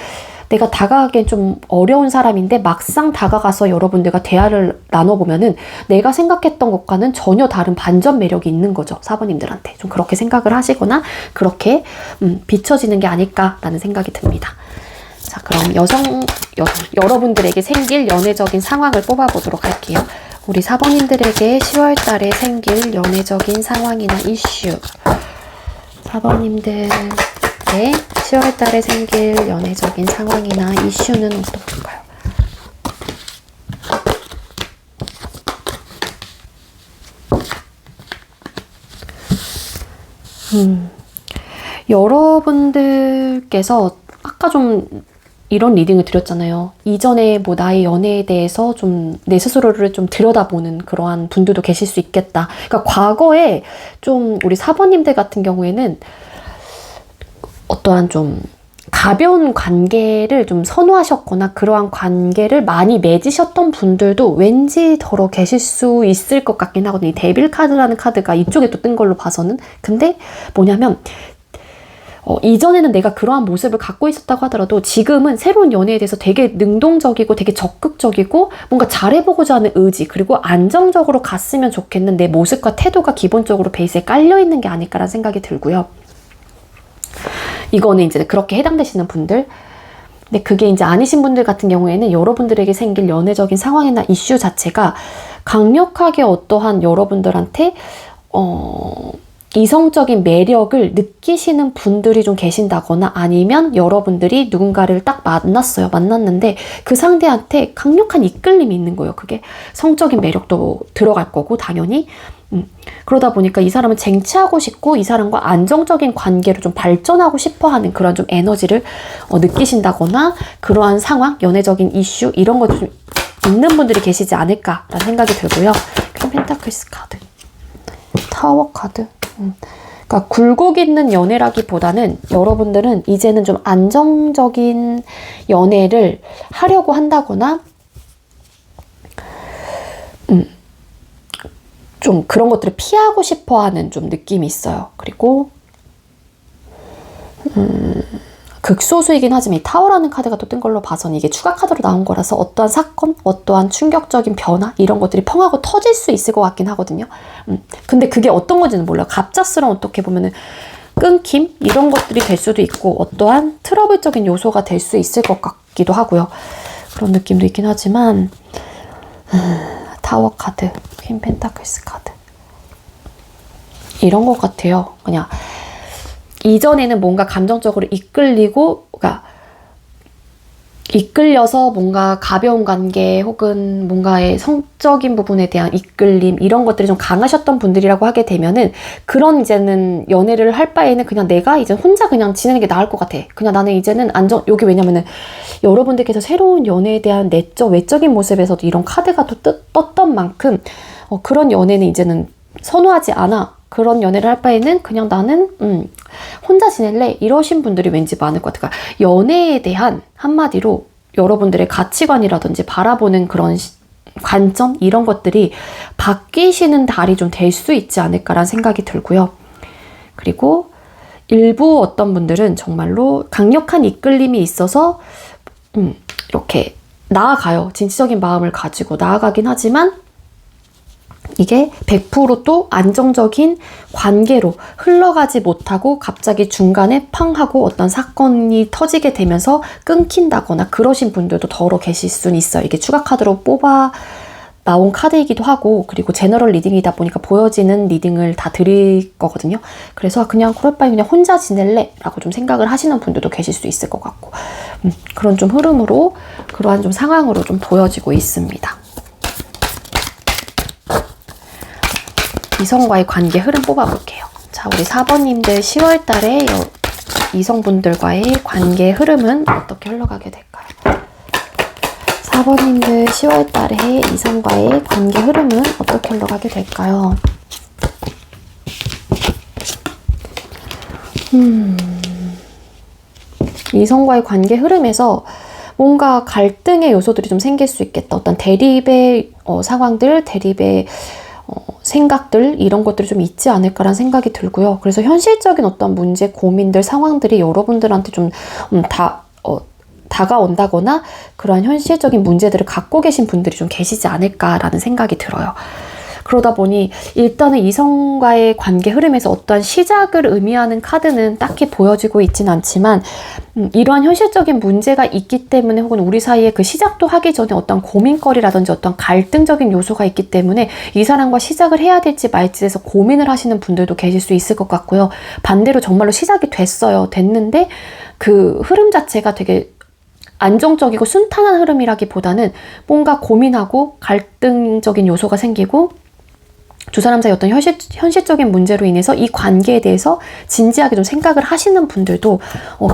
내가 다가가기엔 좀 어려운 사람인데 막상 다가가서 여러분들과 대화를 나눠보면은 내가 생각했던 것과는 전혀 다른 반전 매력이 있는 거죠. 사부님들한테 좀 그렇게 생각을 하시거나 그렇게 비춰지는 게 아닐까라는 생각이 듭니다. 자, 그럼 여러분들에게 생길 연애적인 상황을 뽑아보도록 할게요. 우리 사번님들에게 10월 달에 생길 연애적인 상황이나 이슈. 사번님들의 10월 달에 생길 연애적인 상황이나 이슈는 어떨까요? 여러분들께서 아까 좀 이런 리딩을 드렸잖아요. 이전에 나의 연애에 대해서 좀 내 스스로를 좀 들여다보는 그러한 분들도 계실 수 있겠다. 그러니까 과거에 좀 우리 사번님들 같은 경우에는 어떠한 좀 가벼운 관계를 좀 선호하셨거나 그러한 관계를 많이 맺으셨던 분들도 왠지 더러 계실 수 있을 것 같긴 하거든요. 이 데빌 카드라는 카드가 이쪽에 또 뜬 걸로 봐서는. 근데 뭐냐면 이전에는 내가 그러한 모습을 갖고 있었다고 하더라도 지금은 새로운 연애에 대해서 되게 능동적이고 되게 적극적이고 뭔가 잘해보고자 하는 의지, 그리고 안정적으로 갔으면 좋겠는 내 모습과 태도가 기본적으로 베이스에 깔려있는 게 아닐까라는 생각이 들고요. 이거는 이제 그렇게 해당되시는 분들. 근데 그게 이제 아니신 분들 같은 경우에는 여러분들에게 생길 연애적인 상황이나 이슈 자체가 강력하게 어떠한 여러분들한테 이성적인 매력을 느끼시는 분들이 좀 계신다거나, 아니면 여러분들이 누군가를 딱 만났는데 그 상대한테 강력한 이끌림이 있는 거예요. 그게 성적인 매력도 들어갈 거고 당연히. 그러다 보니까 이 사람은 쟁취하고 싶고 이 사람과 안정적인 관계로 좀 발전하고 싶어하는 그런 좀 에너지를 느끼신다거나, 그러한 상황, 연애적인 이슈 이런 것도 좀 있는 분들이 계시지 않을까라는 생각이 들고요. 그럼 펜타클스 카드, 타워 카드. 그러니까 굴곡 있는 연애라기보다는 여러분들은 이제는 좀 안정적인 연애를 하려고 한다거나 좀 그런 것들을 피하고 싶어하는 좀 느낌이 있어요. 그리고 극소수이긴 하지만 이 타워라는 카드가 또 뜬 걸로 봐서는 이게 추가 카드로 나온 거라서 어떠한 사건, 어떠한 충격적인 변화 이런 것들이 펑하고 터질 수 있을 것 같긴 하거든요. 근데 그게 어떤 건지는 몰라요. 갑작스러운 어떻게 보면은 끊김 이런 것들이 될 수도 있고 어떠한 트러블적인 요소가 될 수 있을 것 같기도 하고요. 그런 느낌도 있긴 하지만 타워 카드, 퀸 펜타클스 카드 이런 것 같아요. 그냥 이전에는 뭔가 감정적으로 이끌려서 뭔가 가벼운 관계 혹은 뭔가의 성적인 부분에 대한 이끌림 이런 것들이 좀 강하셨던 분들이라고 하게 되면은 그런 이제는 연애를 할 바에는 그냥 내가 이제 혼자 그냥 지내는 게 나을 것 같아. 그냥 나는 이제는 여기 왜냐면은 여러분들께서 새로운 연애에 대한 내적, 외적인 모습에서도 이런 카드가 또 떴던 만큼 그런 연애는 이제는 선호하지 않아. 그런 연애를 할 바에는 그냥 나는 혼자 지낼래. 이러신 분들이 왠지 많을 것 같아요. 그러니까 연애에 대한 한마디로 여러분들의 가치관이라든지 바라보는 그런 관점 이런 것들이 바뀌시는 달이 좀 될 수 있지 않을까라는 생각이 들고요. 그리고 일부 어떤 분들은 정말로 강력한 이끌림이 있어서 이렇게 나아가요. 진취적인 마음을 가지고 나아가긴 하지만 이게 100%또 안정적인 관계로 흘러가지 못하고 갑자기 중간에 팡 하고 어떤 사건이 터지게 되면서 끊긴다거나 그러신 분들도 더러 계실 수는 있어요. 이게 추가 카드로 뽑아 나온 카드이기도 하고, 그리고 제너럴 리딩이다 보니까 보여지는 리딩을 다 드릴 거거든요. 그래서 그냥 그럴 바에 그냥 혼자 지낼래 라고 좀 생각을 하시는 분들도 계실 수 있을 것 같고, 그런 좀 흐름으로, 그러한 좀 상황으로 좀 보여지고 있습니다. 이성과의 관계 흐름 뽑아볼게요. 자, 우리 4번님들 10월 달에 이성분들과의 관계 흐름은 어떻게 흘러가게 될까요? 4번님들 10월 달에 이성과의 관계 흐름은 어떻게 흘러가게 될까요? 이성과의 관계 흐름에서 뭔가 갈등의 요소들이 좀 생길 수 있겠다. 어떤 대립의 상황들, 대립의 생각들 이런 것들이 좀 있지 않을까라는 생각이 들고요. 그래서 현실적인 어떤 문제, 고민들, 상황들이 여러분들한테 좀 다가온다거나 그러한 현실적인 문제들을 갖고 계신 분들이 좀 계시지 않을까라는 생각이 들어요. 그러다 보니 일단은 이성과의 관계 흐름에서 어떠한 시작을 의미하는 카드는 딱히 보여지고 있진 않지만 이러한 현실적인 문제가 있기 때문에 혹은 우리 사이에 그 시작도 하기 전에 어떤 고민거리라든지 어떤 갈등적인 요소가 있기 때문에 이 사람과 시작을 해야 될지 말지에서 고민을 하시는 분들도 계실 수 있을 것 같고요. 반대로 정말로 시작이 됐는데 그 흐름 자체가 되게 안정적이고 순탄한 흐름이라기보다는 뭔가 고민하고 갈등적인 요소가 생기고 두 사람 사이 어떤 현실적인 문제로 인해서 이 관계에 대해서 진지하게 좀 생각을 하시는 분들도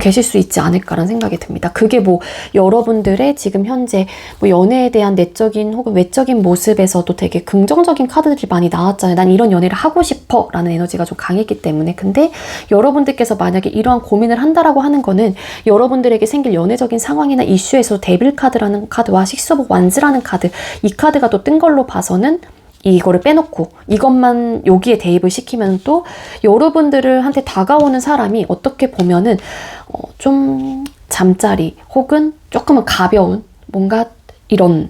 계실 수 있지 않을까라는 생각이 듭니다. 그게 뭐 여러분들의 지금 현재 뭐 연애에 대한 내적인 혹은 외적인 모습에서도 되게 긍정적인 카드들이 많이 나왔잖아요. 난 이런 연애를 하고 싶어 라는 에너지가 좀 강했기 때문에. 근데 여러분들께서 만약에 이러한 고민을 한다라고 하는 거는 여러분들에게 생길 연애적인 상황이나 이슈에서 데빌 카드라는 카드와 식스 오브 완즈라는 카드, 이 카드가 또 뜬 걸로 봐서는 이거를 빼놓고 이것만 여기에 대입을 시키면 또 여러분들한테 다가오는 사람이 어떻게 보면은 좀 잠자리 혹은 조금은 가벼운 뭔가 이런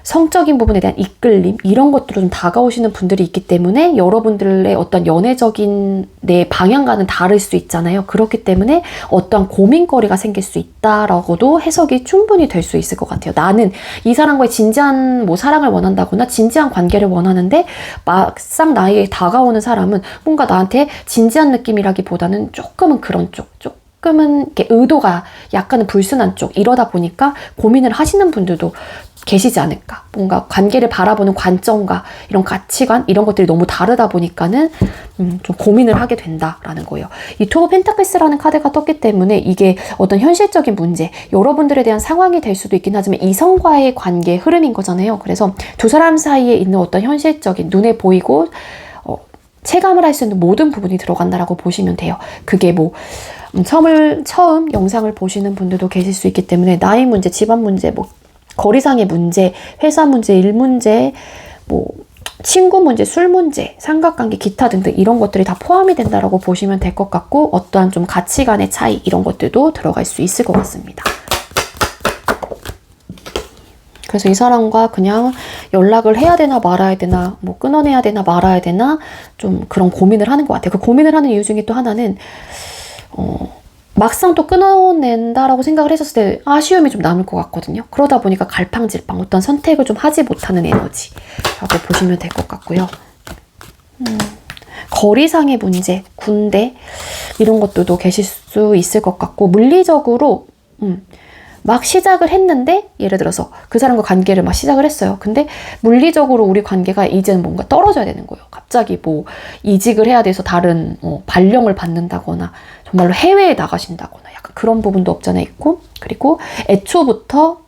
성적인 부분에 대한 이끌림 이런 것들로 좀 다가오시는 분들이 있기 때문에 여러분들의 어떤 연애적인 내 방향과는 다를 수 있잖아요. 그렇기 때문에 어떠한 고민거리가 생길 수 있다라고도 해석이 충분히 될 수 있을 것 같아요. 나는 이 사람과의 진지한 뭐 사랑을 원한다거나 진지한 관계를 원하는데 막상 나에게 다가오는 사람은 뭔가 나한테 진지한 느낌이라기보다는 조금은 그런 조금은 이렇게 의도가 약간은 불순한 쪽 이러다 보니까 고민을 하시는 분들도 계시지 않을까. 뭔가 관계를 바라보는 관점과 이런 가치관 이런 것들이 너무 다르다 보니까는 좀 고민을 하게 된다라는 거예요. 이 투 오브 펜타클스라는 카드가 떴기 때문에 이게 어떤 현실적인 문제, 여러분들에 대한 상황이 될 수도 있긴 하지만 이성과의 관계 흐름인 거잖아요. 그래서 두 사람 사이에 있는 어떤 현실적인 눈에 보이고 체감을 할 수 있는 모든 부분이 들어간다라고 보시면 돼요. 그게 뭐 처음 영상을 보시는 분들도 계실 수 있기 때문에 나이 문제, 집안 문제, 뭐 거리상의 문제, 회사 문제, 일 문제, 뭐 친구 문제, 술 문제, 삼각관계, 기타 등등 이런 것들이 다 포함이 된다라고 보시면 될 것 같고 어떠한 좀 가치관의 차이 이런 것들도 들어갈 수 있을 것 같습니다. 그래서 이 사람과 그냥 연락을 해야 되나 말아야 되나 뭐 끊어내야 되나 말아야 되나 좀 그런 고민을 하는 것 같아요. 그 고민을 하는 이유 중에 또 하나는 막상 또 끊어낸다라고 생각을 했었을 때 아쉬움이 좀 남을 것 같거든요. 그러다 보니까 갈팡질팡 어떤 선택을 좀 하지 못하는 에너지라고 보시면 될 것 같고요. 거리상의 문제, 군대 이런 것들도 계실 수 있을 것 같고 물리적으로 막 시작을 했는데 예를 들어서 그 사람과 관계를 막 시작을 했어요. 근데 물리적으로 우리 관계가 이제는 뭔가 떨어져야 되는 거예요. 갑자기 뭐 이직을 해야 돼서 다른 발령을 받는다거나 정말로 해외에 나가신다거나 약간 그런 부분도 없잖아 있고 그리고 애초부터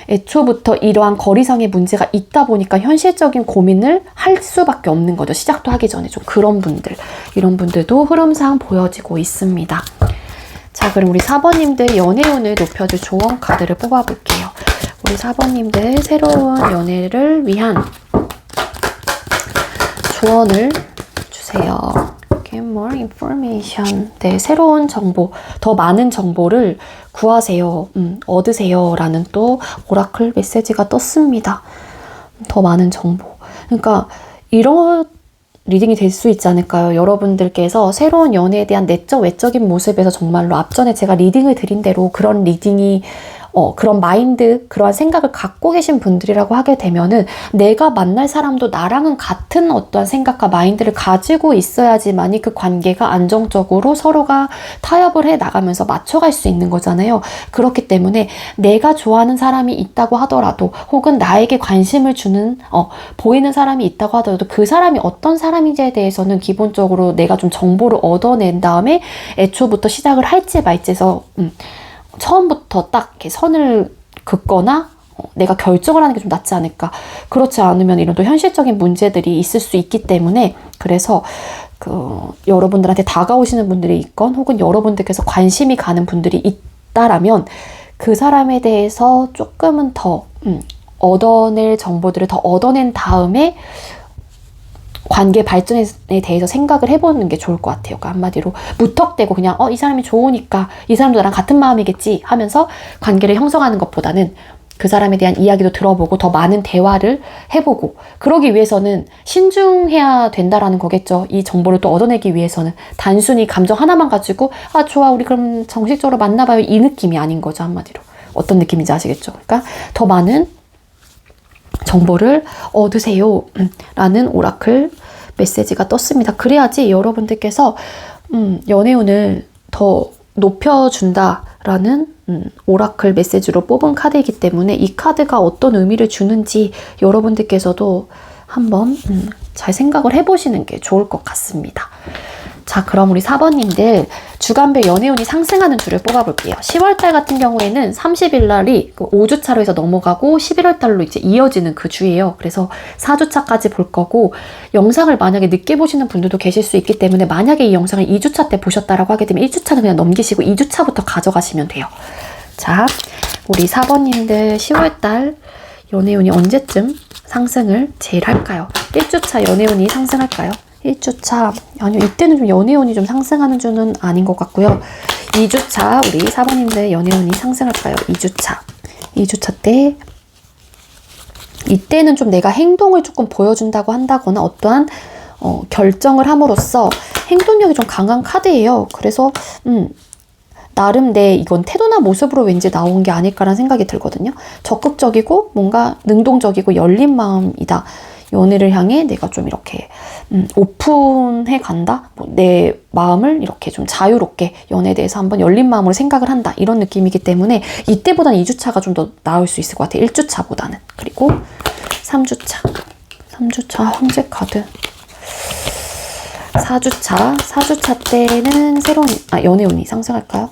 애초부터 이러한 거리상의 문제가 있다 보니까 현실적인 고민을 할 수밖에 없는 거죠. 시작도 하기 전에 좀 그런 분들, 이런 분들도 흐름상 보여지고 있습니다. 자, 그럼 우리 4번님들 연애운을 높여줄 조언 카드를 뽑아볼게요. 우리 4번님들 새로운 연애를 위한 조언을 주세요. Get more information. 네, 새로운 정보, 더 많은 정보를 구하세요. 얻으세요. 라는 또 오라클 메시지가 떴습니다. 더 많은 정보. 그러니까 이런 리딩이 될 수 있지 않을까요? 여러분들께서 새로운 연애에 대한 내적, 외적인 모습에서 정말로 앞전에 제가 리딩을 드린 대로 그런 리딩이 그런 마인드, 그러한 생각을 갖고 계신 분들이라고 하게 되면은 내가 만날 사람도 나랑은 같은 어떠한 생각과 마인드를 가지고 있어야지만이 그 관계가 안정적으로 서로가 타협을 해 나가면서 맞춰갈 수 있는 거잖아요. 그렇기 때문에 내가 좋아하는 사람이 있다고 하더라도 혹은 나에게 관심을 주는 보이는 사람이 있다고 하더라도 그 사람이 어떤 사람인지에 대해서는 기본적으로 내가 좀 정보를 얻어낸 다음에 애초부터 시작을 할지 말지에서 처음부터 딱 이렇게 선을 긋거나 내가 결정을 하는 게 좀 낫지 않을까. 그렇지 않으면 이런 또 현실적인 문제들이 있을 수 있기 때문에 그래서 여러분들한테 다가오시는 분들이 있건 혹은 여러분들께서 관심이 가는 분들이 있다라면 그 사람에 대해서 조금은 더 얻어낼 정보들을 더 얻어낸 다음에 관계 발전에 대해서 생각을 해보는 게 좋을 것 같아요. 그러니까 한마디로 무턱대고 그냥 이 사람이 좋으니까 이 사람도 나랑 같은 마음이겠지 하면서 관계를 형성하는 것보다는 그 사람에 대한 이야기도 들어보고 더 많은 대화를 해보고 그러기 위해서는 신중해야 된다라는 거겠죠. 이 정보를 또 얻어내기 위해서는 단순히 감정 하나만 가지고 좋아 우리 그럼 정식적으로 만나봐요 이 느낌이 아닌 거죠. 한마디로 어떤 느낌인지 아시겠죠. 그러니까 더 많은 정보를 얻으세요 라는 오라클 메시지가 떴습니다. 그래야지 여러분들께서 연애운을 더 높여준다 라는 오라클 메시지로 뽑은 카드이기 때문에 이 카드가 어떤 의미를 주는지 여러분들께서도 한번 잘 생각을 해보시는 게 좋을 것 같습니다. 자, 그럼 우리 4번님들 주간별 연애운이 상승하는 주를 뽑아볼게요. 10월달 같은 경우에는 30일 날이 5주차로 해서 넘어가고 11월달로 이제 이어지는 그 주예요. 그래서 4주차까지 볼 거고 영상을 만약에 늦게 보시는 분들도 계실 수 있기 때문에 만약에 이 영상을 2주차 때 보셨다라고 하게 되면 1주차는 그냥 넘기시고 2주차부터 가져가시면 돼요. 자, 우리 4번님들 10월달 연애운이 언제쯤 상승을 제일 할까요? 1주차 연애운이 상승할까요? 1주차, 아니요, 이때는 좀 연애운이 좀 상승하는 주는 아닌 것 같고요. 2주차, 우리 4번님들 연애운이 상승할까요? 2주차 때, 이때는 좀 내가 행동을 조금 보여준다고 한다거나 어떠한 결정을 함으로써 행동력이 좀 강한 카드예요. 그래서 나름 이건 태도나 모습으로 왠지 나온 게 아닐까라는 생각이 들거든요. 적극적이고 뭔가 능동적이고 열린 마음이다. 연애를 향해 내가 좀 이렇게 오픈해 간다? 내 마음을 이렇게 좀 자유롭게 연애에 대해서 한번 열린 마음으로 생각을 한다. 이런 느낌이기 때문에 이때보다는 2주차가 좀 더 나을 수 있을 것 같아요. 1주차보다는. 그리고 3주차 황제 카드. 4주차 때는 새로운 연애운이 상승할까요?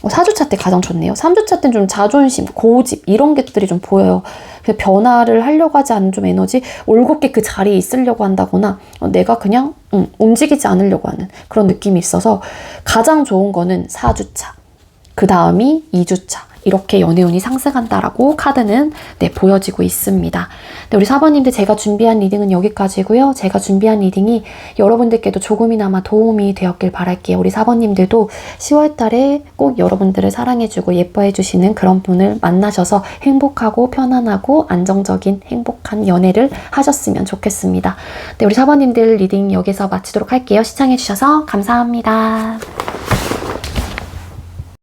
4주차 때 가장 좋네요. 3주차 때는 좀 자존심, 고집 이런 것들이 좀 보여요. 그래서 변화를 하려고 하지 않는 좀 에너지, 올곧게 그 자리에 있으려고 한다거나 내가 그냥 움직이지 않으려고 하는 그런 느낌이 있어서 가장 좋은 거는 4주차, 그 다음이 2주차 이렇게 연애운이 상승한다라고 카드는 보여지고 있습니다. 네, 우리 4번님들 제가 준비한 리딩은 여기까지고요. 제가 준비한 리딩이 여러분들께도 조금이나마 도움이 되었길 바랄게요. 우리 4번님들도 10월 달에 꼭 여러분들을 사랑해주고 예뻐해주시는 그런 분을 만나셔서 행복하고 편안하고 안정적인 행복한 연애를 하셨으면 좋겠습니다. 네, 우리 4번님들 리딩 여기서 마치도록 할게요. 시청해주셔서 감사합니다.